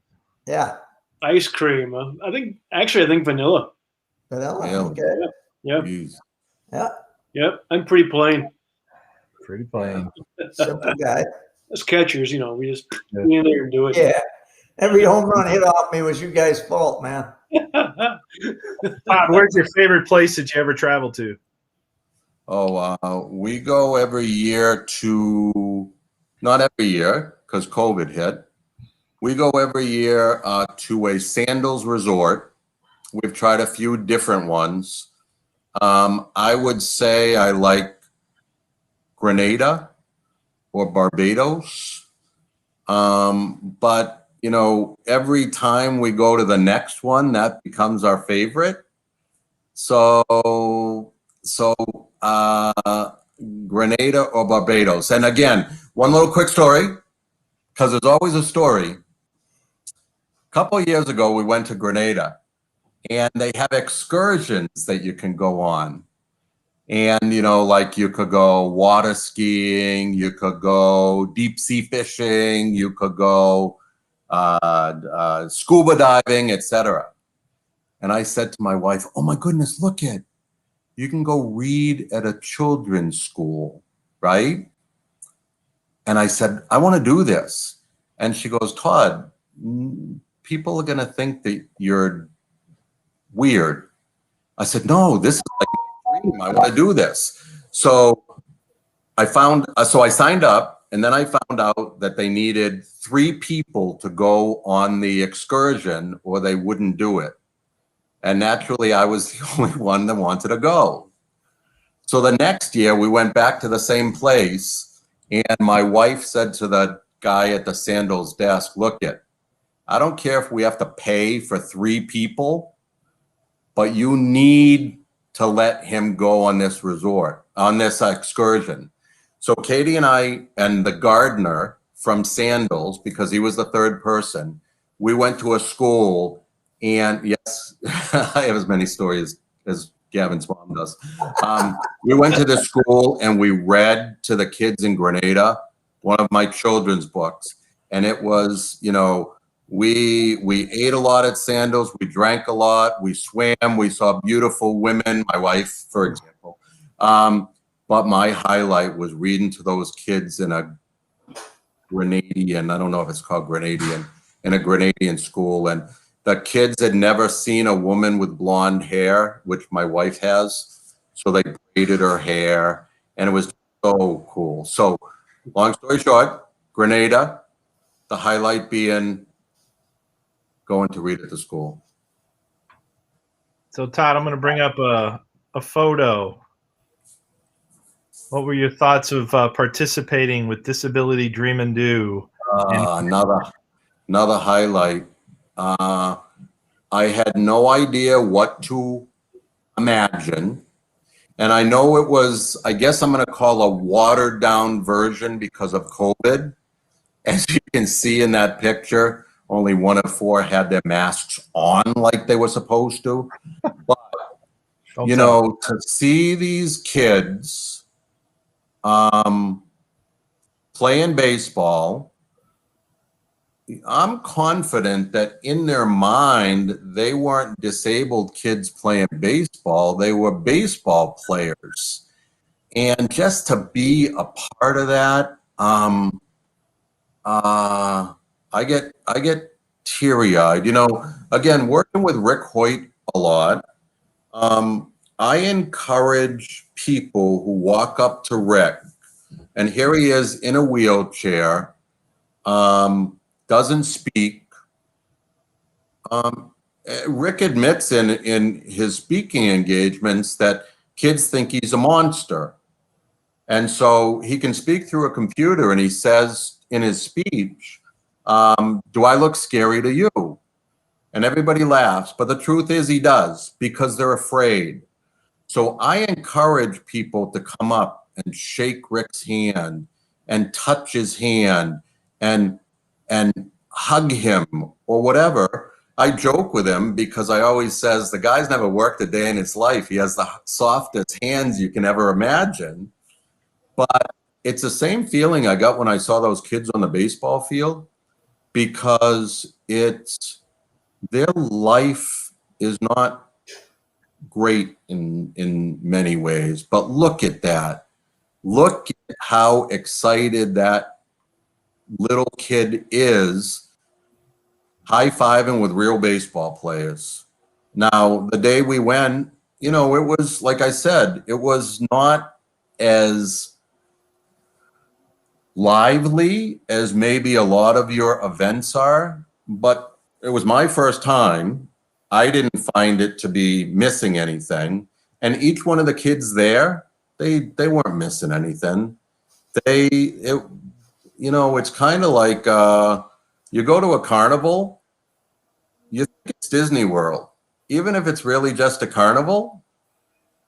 Yeah. Ice cream. I think vanilla. Vanilla. Yeah. Okay. Yep. Jeez. Yeah. Yep. I'm pretty plain. Pretty plain. Simple guy. As catchers, you know, we just get in there and do it. Yeah. Every home run hit off me was you guys' fault, man. Todd, where's your favorite place that you ever traveled to? Oh, we go every year not every year because COVID hit. We go every year to a sandals resort. We've tried a few different ones. I would say I like Grenada or Barbados. But, you know, every time we go to the next one, that becomes our favorite. So Grenada or Barbados. And again, one little quick story, because there's always a story. A couple of years ago, we went to Grenada, and they have excursions that you can go on. And, you know, like you could go water skiing, you could go deep sea fishing, you could go scuba diving, etc. And I said to my wife, oh my goodness, look at, you can go read at a children's school, right? And I said, I want to do this. And she goes, Todd, people are going to think that you're weird. I said, no, this is like a dream. I want to do this. So I found, so I signed up, and then I found out that they needed 3 people to go on the excursion or they wouldn't do it. And naturally, I was the only one that wanted to go. So the next year, we went back to the same place, and my wife said to the guy at the sandals desk, look it, I don't care if we have to pay for 3 people, but you need to let him go on this resort, on this excursion. So Katie and I and the gardener from Sandals, because he was the 3rd person, we went to a school, and yes, I have as many stories as Gavin's mom does. We went to the school and we read to the kids in Grenada one of my children's books, and it was, you know, we ate a lot at Sandals, we drank a lot, we swam, we saw beautiful women, my wife, for example. But my highlight was reading to those kids in a Grenadian, I don't know if it's called Grenadian, in a Grenadian school. And the kids had never seen a woman with blonde hair, which my wife has. So they braided her hair, and it was so cool. So long story short, Grenada, the highlight being going to read at the school. So Todd, I'm going to bring up a photo. What were your thoughts of participating with Disability Dream and Do? Another highlight. I had no idea what to imagine. And I know it was, I guess I'm going to call a watered down version because of COVID. As you can see in that picture, only 1 of 4 had their masks on like they were supposed to. But, you know, to see these kids playing baseball, I'm confident that in their mind, they weren't disabled kids playing baseball. They were baseball players. And just to be a part of that, I get teary-eyed. You know, again, working with Rick Hoyt a lot, I encourage people who walk up to Rick, and here he is in a wheelchair, doesn't speak. Rick admits in his speaking engagements that kids think he's a monster. And so he can speak through a computer, and he says in his speech, do I look scary to you? And everybody laughs, but the truth is he does, because they're afraid. So I encourage people to come up and shake Rick's hand and touch his hand and hug him or whatever. I joke with him because I always says the guy's never worked a day in his life. He has the softest hands you can ever imagine. But it's the same feeling I got when I saw those kids on the baseball field, because it's their life is not great in many ways, but look at that. Look at how excited that little kid is high-fiving with real baseball players. Now, the day we went, you know, it was, like I said, it was not as lively as maybe a lot of your events are, but it was my first time. I didn't find it to be missing anything. And each one of the kids there, they weren't missing anything. You know, it's kind of like you go to a carnival, you think it's Disney World, even if it's really just a carnival.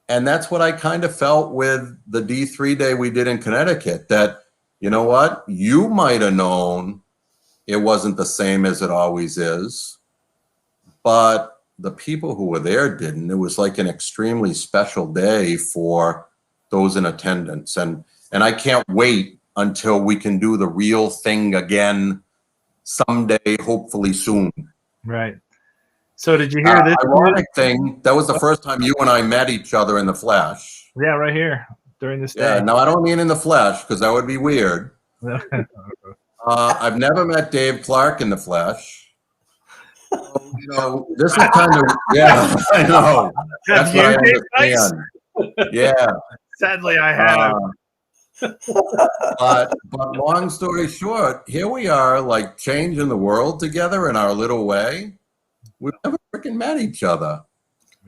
And that's what I kind of felt with the D3 day we did in Connecticut, that, you know what, you might have known it wasn't the same as it always is, but the people who were there didn't. It was like an extremely special day for those in attendance. And I can't wait until we can do the real thing again someday, hopefully soon. Right. So did you hear this? Ironic thing, that was the first time you and I met each other in the flesh. Yeah, right here during this day. Yeah, no, I don't mean in the flesh, because that would be weird. I've never met Dave Clark in the flesh. So, you know, this is kind of, yeah, I know. That's what I understand. Yeah. Sadly, I have. But long story short, here we are, like changing the world together in our little way. We've never freaking met each other.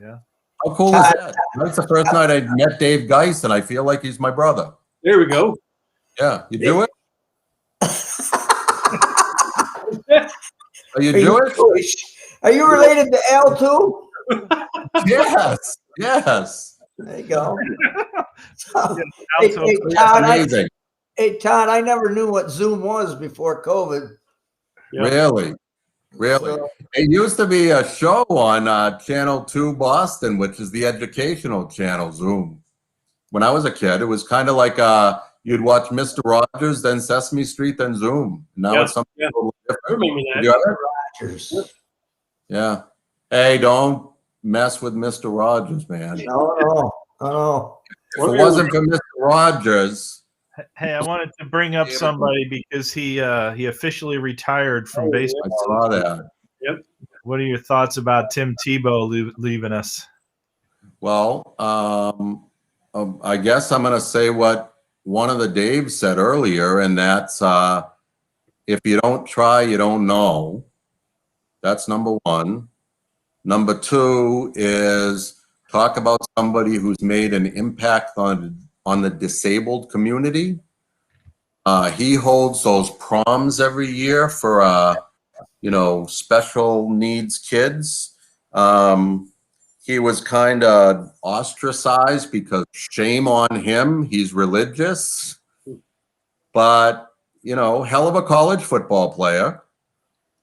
Yeah. How cool is that? That's the first night I met Dave Geist, and I feel like he's my brother. There we go. Yeah, you Jewish? Are you Are you Jewish? Jewish? Are you related to Al too? Yes, yes. There you go. Yeah, Hey, Alto- hey, That's Todd, amazing. hey, Todd, I never knew what Zoom was before COVID. Yeah. Really, really. So, It used to be a show on Channel 2 Boston, which is the educational channel, Zoom. When I was a kid, it was kind of like you'd watch Mr. Rogers, then Sesame Street, then Zoom. Now Yeah, it's something yeah. totally I different. remember that. Have you ever? Rogers. Yeah. Hey, don't mess with Mr. Rogers, man. No. If it wasn't for Mr. Rogers, Hey, I wanted to bring up somebody because he officially retired from baseball. I saw that. Yep. What are your thoughts about Tim Tebow leaving us? Well, I guess I'm going to say what one of the Daves said earlier, and that's if you don't try, you don't know. That's number one. Number two is talk about somebody who's made an impact on the disabled community. He holds those proms every year for special needs kids. He was kind of ostracized because shame on him. He's religious, but hell of a college football player.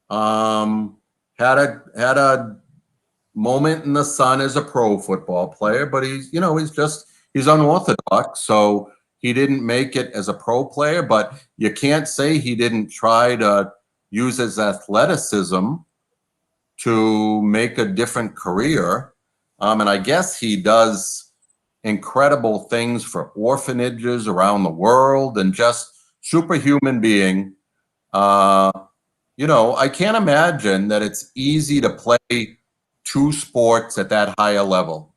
Had a moment in the sun as a pro football player, but he's unorthodox. So he didn't make it as a pro player, but you can't say he didn't try to use his athleticism to make a different career. And I guess he does incredible things for orphanages around the world and just superhuman being. I can't imagine that it's easy to play two sports at that higher level.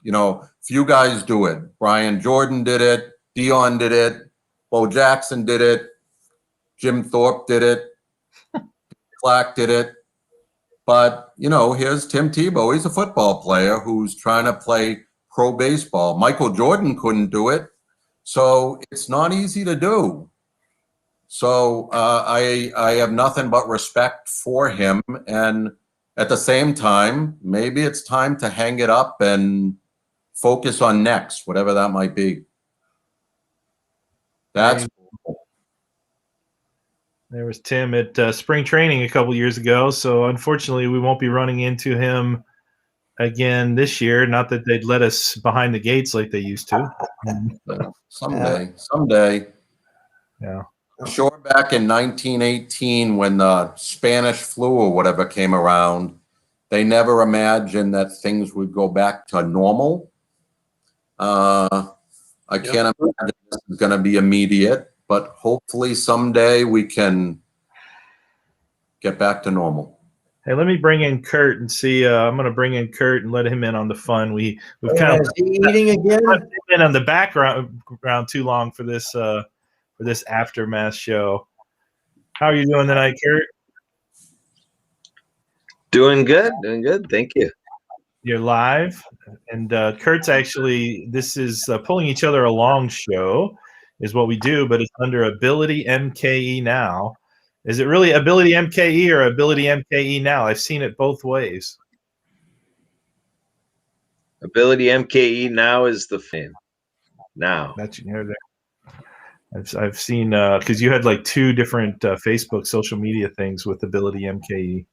Few guys do it. Brian Jordan did it. Dion did it. Bo Jackson did it. Jim Thorpe did it. Flack did it. But, here's Tim Tebow. He's a football player who's trying to play pro baseball. Michael Jordan couldn't do it. So it's not easy to do. So I have nothing but respect for him. And at the same time, maybe it's time to hang it up and focus on next, whatever that might be. That's cool. There was Tim at spring training a couple years ago. So unfortunately, we won't be running into him again this year. Not that they'd let us behind the gates like they used to. Someday. Yeah. Sure, back in 1918, when the Spanish flu or whatever came around, they never imagined that things would go back to normal. I can't imagine this is going to be immediate, but hopefully someday we can get back to normal. Hey, let me bring in Kurt and see. I'm going to bring in Kurt and let him in on the fun. We've kind of eating again. been on the background too long for this aftermath show. How are you doing tonight, Kurt? Doing good. Thank you. You're live, and Kurt's actually. This is pulling each other along show, is what we do, but it's under Ability MKE now. Is it really Ability MKE or Ability MKE now? I've seen it both ways. Ability MKE now is the fan. Now That's you heard there. I've seen because you had like two different Facebook social media things with Ability MKE.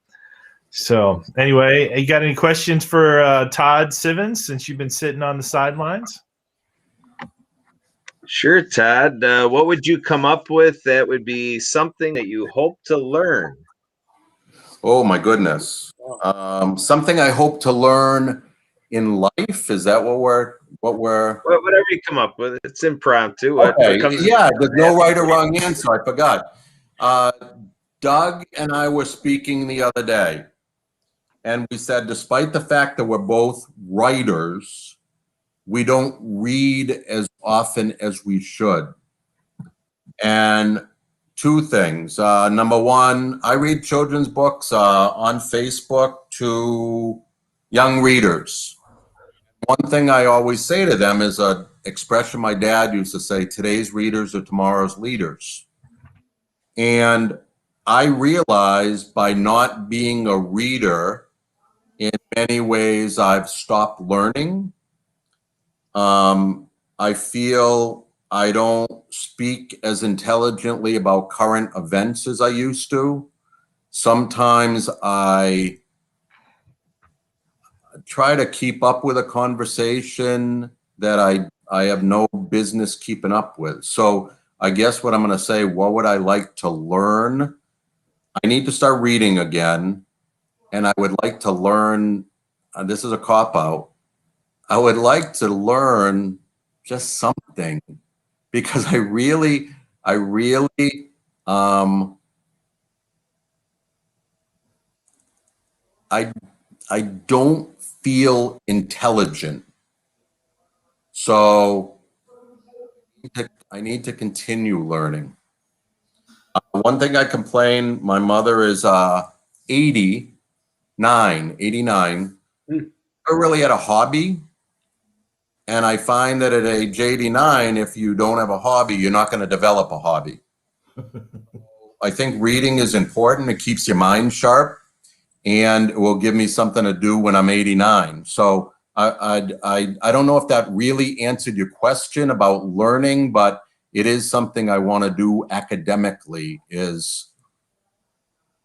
So anyway, you got any questions for Todd Civin since you've been sitting on the sidelines? Sure, Todd. What would you come up with that would be something that you hope to learn? Oh my goodness. Something I hope to learn in life. Is that what we're Whatever you come up with. It's impromptu. Okay. Yeah, there's no right or wrong answer. I forgot. Doug and I were speaking the other day, and we said, despite the fact that we're both writers, we don't read as often as we should. And two things. Number one, I read children's books on Facebook to young readers. One thing I always say to them is an expression my dad used to say, today's readers are tomorrow's leaders. And I realized by not being a reader, in many ways, I've stopped learning. I feel I don't speak as intelligently about current events as I used to. Sometimes I try to keep up with a conversation that I have no business keeping up with. So I guess what I'm going to say, what would I like to learn? I need to start reading again. And I would like to learn, this is a cop-out, I would like to learn just something, because I really, I don't feel intelligent. So I need to continue learning. One thing I complain, my mother is 89. I really had a hobby. And I find that at age 89, if you don't have a hobby, you're not going to develop a hobby. I think reading is important. It keeps your mind sharp, and it will give me something to do when I'm 89. So I don't know if that really answered your question about learning, but it is something I want to do academically, is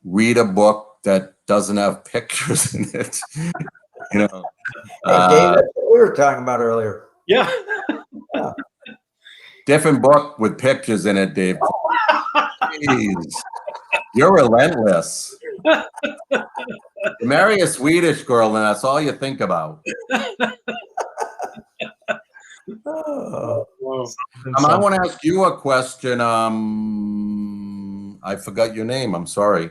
read a book that doesn't have pictures in it. You know, Hey, Dave, that's what we were talking about earlier. Yeah. different book with pictures in it, Dave. Jeez, you're relentless. Marry a Swedish girl, and that's all you think about. Oh. Wow. I want to ask you a question. I forgot your name. I'm sorry.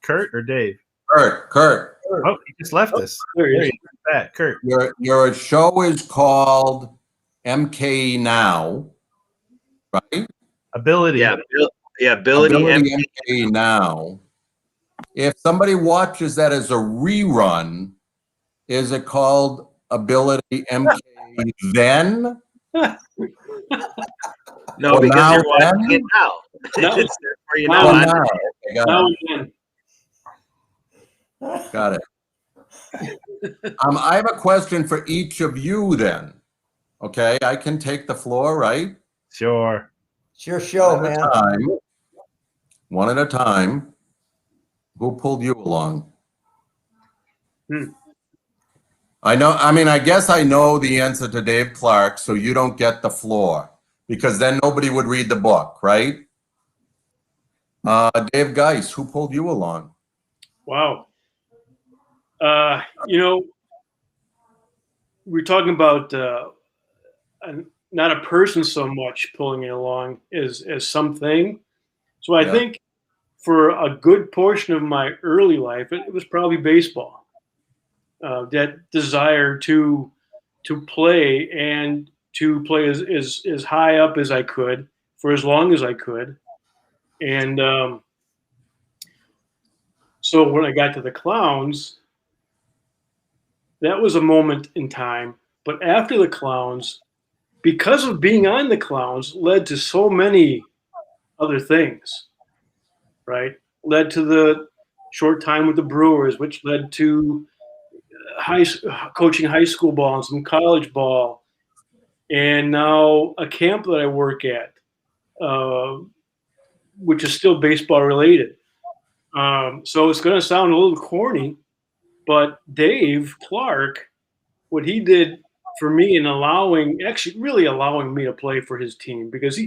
Kurt or Dave? Kurt. Oh, he just left us. There he There is. you go. Back, Kurt. Your show is called MK Now, right? Ability. Yeah, ability. MK Now. If somebody watches that as a rerun, is it called Ability MK Then? No, Or because now you're watching then? it now. No. It's there for you Now Oh, now. now. Okay, Now again. got it. I have a question for each of you then. Okay, I can take the floor, right? Sure. It's your show, One at man. a time. One at a time. Who pulled you along? I guess I know the answer to Dave Clark, so you don't get the floor, because then nobody would read the book, right? Dave Geis, who pulled you along? Wow. We're talking about not a person so much pulling it along as something. So I Yeah. think for a good portion of my early life, it was probably baseball. That desire to play, and to play as high up as I could for as long as I could. And so when I got to the Clowns, that was a moment in time. But after the Clowns, because of being on the Clowns, led to so many other things, right? Led to the short time with the Brewers, which led to coaching high school ball and some college ball, and now a camp that I work at, which is still baseball related. So it's going to sound a little corny, but Dave Clark, what he did for me in really allowing me to play for his team, because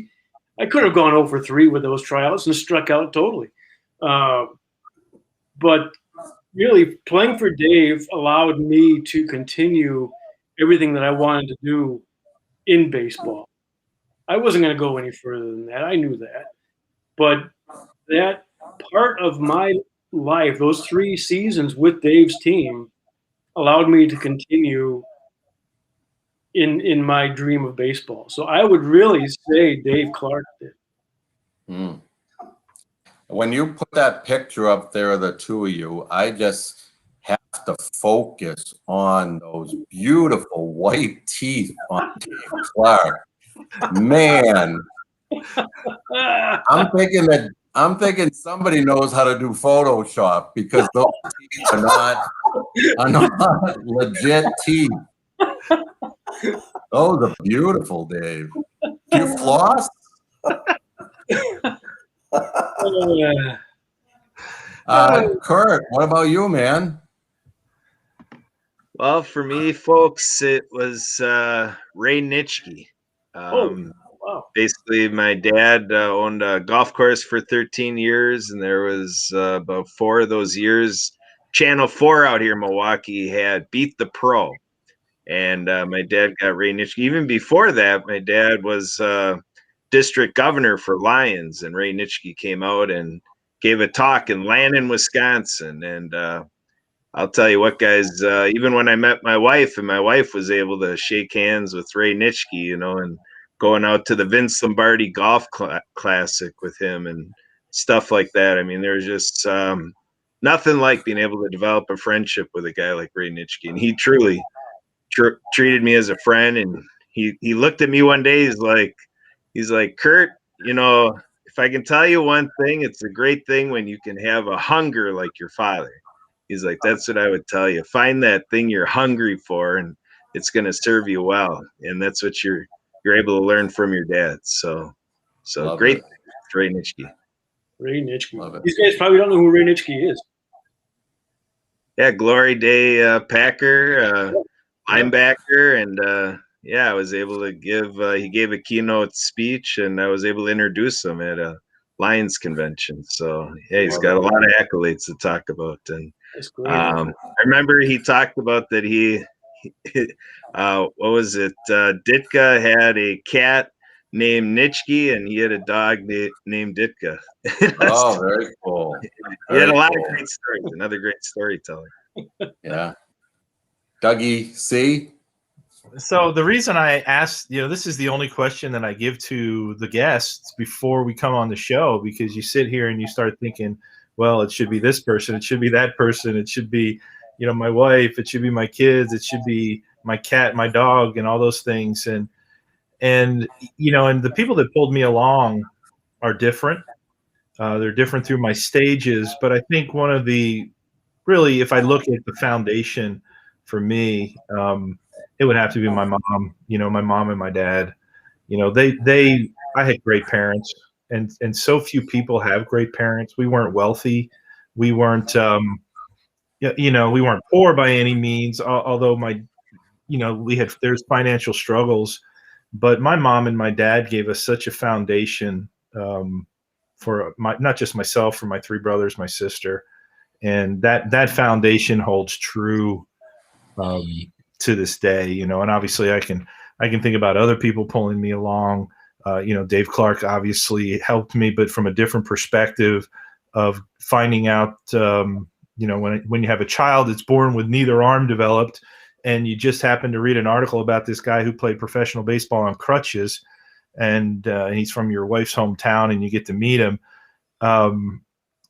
I could have gone 0 for 3 with those tryouts and struck out totally. But really, playing for Dave allowed me to continue everything that I wanted to do in baseball. I wasn't going to go any further than that. I knew that. But that part of my life, those 3 seasons with Dave's team, allowed me to continue in my dream of baseball. So I would really say Dave Clark did. Mm. When you put that picture up there of the two of you, I just have to focus on those beautiful white teeth on Dave Clark. Man, I'm thinking somebody knows how to do Photoshop because those teeth are not legit teeth. Those are beautiful, Dave. Do you floss? Kurt, what about you, man? Well, for me, folks, it was Ray Nitschke. Wow. Basically, my dad owned a golf course for 13 years, and there was about 4 of those years. Channel 4 out here in Milwaukee had Beat the Pro, and my dad got Ray Nitschke. Even before that, my dad was district governor for Lions, and Ray Nitschke came out and gave a talk in Lannon, Wisconsin, and I'll tell you what, guys, even when I met my wife and my wife was able to shake hands with Ray Nitschke, and going out to the Vince Lombardi Golf Classic with him and stuff like that. I mean, there's just nothing like being able to develop a friendship with a guy like Ray Nitschke. And he truly treated me as a friend. And he looked at me one day, he's like, Kurt, if I can tell you one thing, it's a great thing when you can have a hunger like your father. He's like, that's what I would tell you. Find that thing you're hungry for, and it's going to serve you well. And that's what you're able to learn from your dad. So Love great. it. Ray Nitschke. Ray Nitschke. Love it. These guys probably don't know who Ray Nitschke is. Yeah, Glory Day Packer, linebacker, and I was able to give. He gave a keynote speech, and I was able to introduce him at a Lions convention. So yeah, he's got a lot of accolades to talk about. And That's great. I remember he talked about that what was it? Ditka had a cat named Nitschke, and he had a dog named Ditka. Oh, very cool. He had a lot of great stories. Another great storyteller. Yeah. Dougie C. So the reason I asked, this is the only question that I give to the guests before we come on the show, because you sit here and you start thinking, well, it should be this person, it should be that person, it should be, my wife, it should be my kids, it should be my cat, my dog, and all those things. And the people that pulled me along are different. They're different through my stages, but I think one of the really, if I look at the foundation for me, it would have to be my mom. My mom and my dad. I had great parents, and so few people have great parents. We weren't wealthy, we weren't, we weren't poor by any means. Although there's financial struggles, but my mom and my dad gave us such a foundation for not just myself, for my 3 brothers, my sister, and that foundation holds true to this day. And obviously I can think about other people pulling me along. Dave Clark obviously helped me, but from a different perspective of finding out, when you have a child that's born with neither arm developed, and you just happen to read an article about this guy who played professional baseball on crutches, and he's from your wife's hometown, and you get to meet him.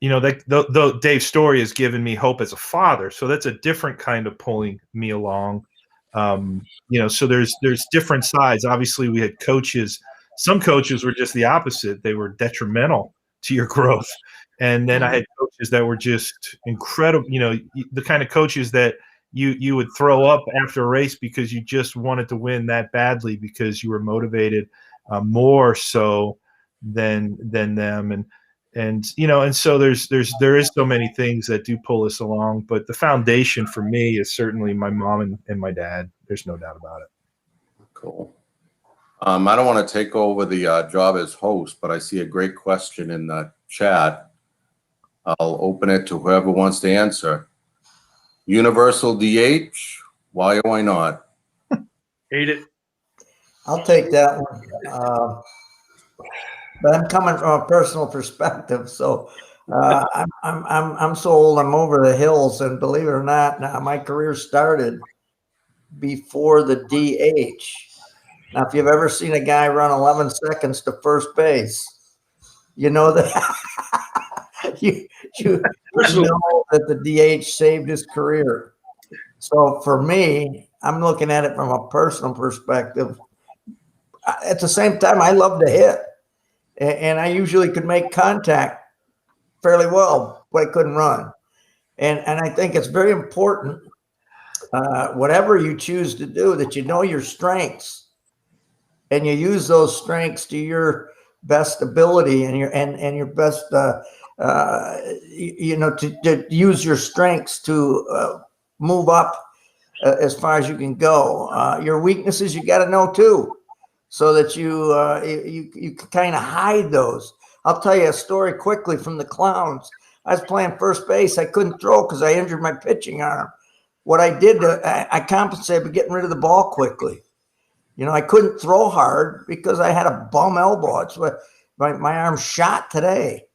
Dave's story has given me hope as a father. So that's a different kind of pulling me along. So there's different sides. Obviously we had coaches. Some coaches were just the opposite. They were detrimental to your growth. And then I had coaches that were just incredible, the kind of coaches that you would throw up after a race because you just wanted to win that badly because you were motivated more so than them. And so there is so many things that do pull us along, but the foundation for me is certainly my mom and my dad. There's no doubt about it. Cool. I don't want to take over the job as host, but I see a great question in the chat. I'll open it to whoever wants to answer. Universal DH, why or why not? Hate it. I'll take that one. But I'm coming from a personal perspective, so I'm so old. I'm over the hills, and believe it or not, now my career started before the DH. Now, if you've ever seen a guy run 11 seconds to first base, you know that you know that the DH saved his career. So for me, I'm looking at it from a personal perspective. At the same time, I love to hit, and I usually could make contact fairly well, but I couldn't run. And I think it's very important, whatever you choose to do, that you know your strengths and you use those strengths to your best ability and your best, to use your strengths to move up as far as you can go. Your weaknesses you got to know too, so that you can kind of hide those. I'll tell you a story quickly from the Clowns. I was playing first base. I couldn't throw because I injured my pitching arm. What I did, I compensated by getting rid of the ball quickly. You know, I couldn't throw hard because I had a bum elbow. It's what my arm shot today.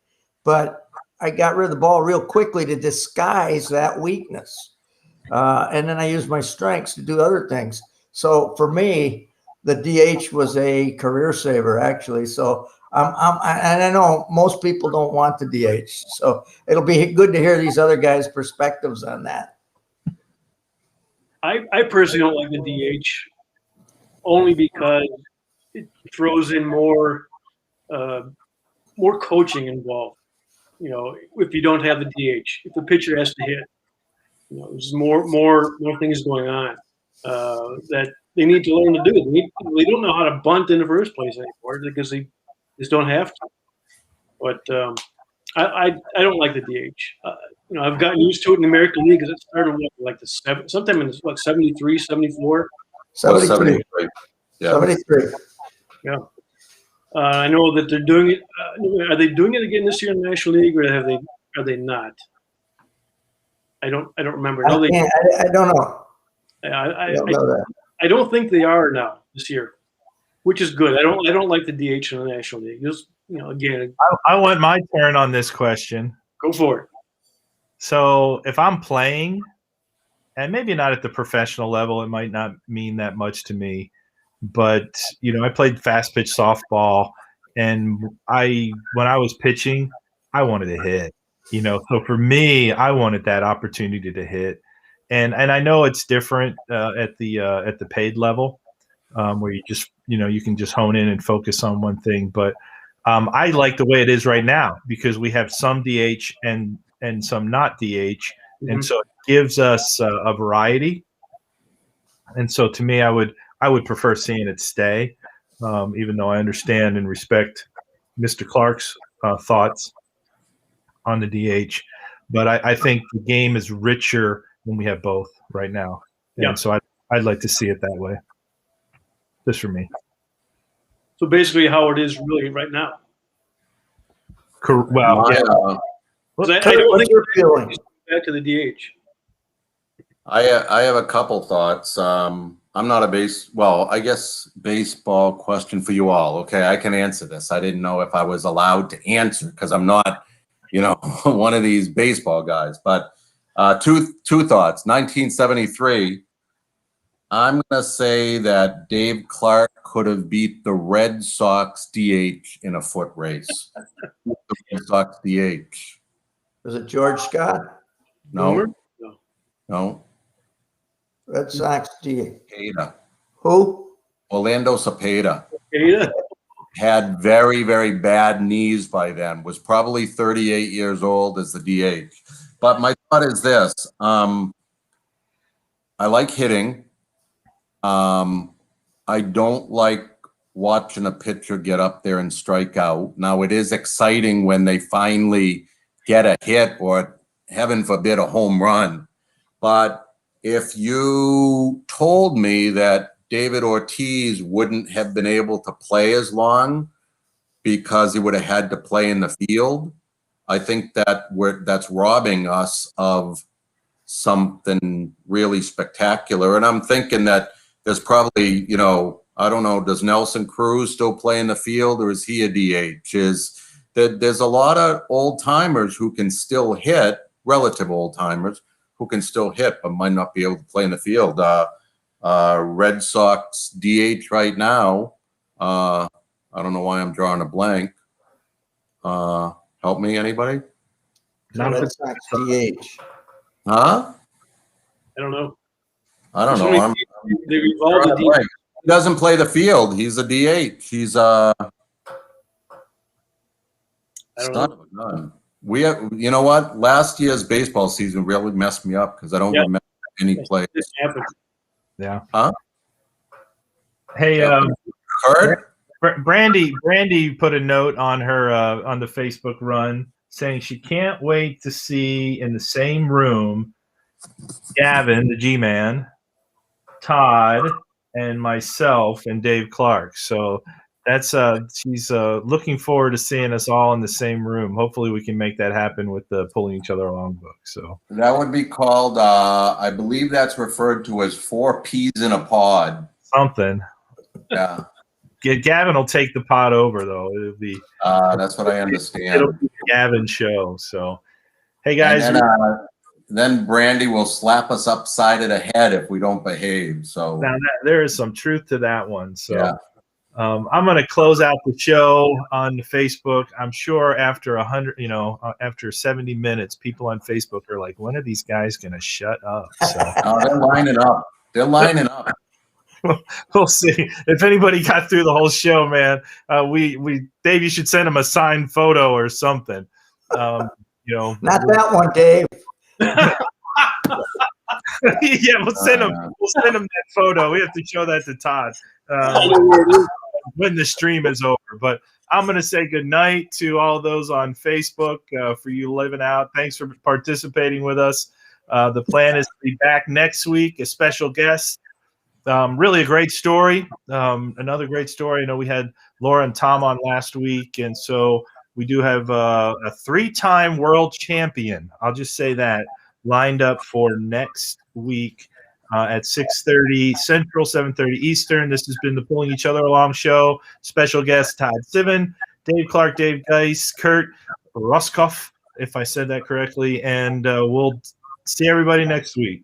But I got rid of the ball real quickly to disguise that weakness. And then I used my strengths to do other things. So for me, the DH was a career saver, actually. So and I know most people don't want the DH. So it'll be good to hear these other guys' perspectives on that. I personally don't like the DH only because it throws in more coaching involved. You know, if you don't have the DH, if the pitcher has to hit, you know, there's more things going on that they need to learn to do. They don't know how to bunt in the first place anymore because they just don't have to. But I don't like the DH. You know, I've gotten used to it in the American League because it started like sometime in the 73, 74. 73. Yeah. 73. Yeah. I know that they're doing it. Are they doing it again this year in the National League, or are they not? I don't remember. I don't know. I don't think they are now this year, which is good. I don't like the DH in the National League. Just, you know, again, I want my turn on this question. Go for it. So if I'm playing, and maybe not at the professional level, it might not mean that much to me, but you know, I played fast pitch softball, and when I was pitching, I wanted to hit. You know, so for me, I wanted that opportunity to hit, and I know it's different at the paid level, where you can just hone in and focus on one thing. But I like the way it is right now because we have some DH and some not DH, Mm-hmm. and so it gives us a variety. And so to me, I would prefer seeing it stay, even though I understand and respect Mr. Clark's thoughts on the DH. But I think the game is richer when we have both right now. And so I'd like to see it that way. Just for me. So basically how it is really right now. Well, yeah. I don't think your feeling? Back to the DH. I have a couple thoughts. I'm not I guess baseball question for you all. Okay, I can answer this. I didn't know if I was allowed to answer because I'm not, you know, one of these baseball guys. But two thoughts. 1973. I'm going to say that Dave Clark could have beat the Red Sox DH in a foot race. The Red Sox DH. Was it George Scott? No. No. Red Sox DH. Cepeda. Who? Orlando Cepeda. Cepeda. Had very, very bad knees by then, was probably 38 years old as the DH. But my thought is this. I like hitting. I don't like watching a pitcher get up there and strike out. Now, it is exciting when they finally get a hit or, heaven forbid, a home run. But if you told me that David Ortiz wouldn't have been able to play as long because he would have had to play in the field, I think that's robbing us of something really spectacular. And I'm thinking that there's probably, you know, I don't know, does Nelson Cruz still play in the field or is he a DH? There's a lot of old timers who can still hit, relative old timers who can still hit, but might not be able to play in the field. Red Sox DH right now, I don't know why I'm drawing a blank. Help me, anybody? Not Red if Sox DH. Huh? I don't know. I don't There's so know. many I'm teams, they've evolved the DH. He doesn't play the field. He's a DH. He's a I don't son know. of a gun. We have, you know what? Last year's baseball season really messed me up because I don't Yeah. remember any It plays. didn't happen. yeah. Huh? Hey, Yeah. Kurt? Brandy put a note on her on the Facebook run saying she can't wait to see in the same room Gavin, the G-Man, Todd, and myself and Dave Clark. So that's she's looking forward to seeing us all in the same room. Hopefully we can make that happen with the Pulling Each Other Along book. So That would be called, I believe that's referred to as 4 peas in a pod. something. Yeah. Gavin will take the pot over though. It'll be That's what I understand. it'll be the Gavin show. So hey guys, And then Brandy will slap us upside of the head if we don't behave. So now there is some truth to that one. So yeah. I'm going to close out the show on Facebook. I'm sure after 100, after 70 minutes, people on Facebook are like, when are these guys going to shut up? So They're lining up. They're lining up. we'll see. If anybody got through the whole show, man, Dave, you should send them a signed photo or something. Not that one, Dave. Yeah, we'll send them that photo. We have to show that to Todd when the stream is over. But I'm going to say good night to all those on Facebook for you living out. Thanks for participating with us. The plan is to be back next week, a special guest. Really a great story. Another great story. I know we had Laura and Tom on last week, and so we do have a 3-time world champion. I'll just say that lined up for next week at 6:30 Central, 7:30 Eastern. This has been the Pulling Each Other Along show. Special guest Todd Civin, Dave Clark, Dave Geis, Kurt Roskoff, if I said that correctly, and we'll see everybody next week.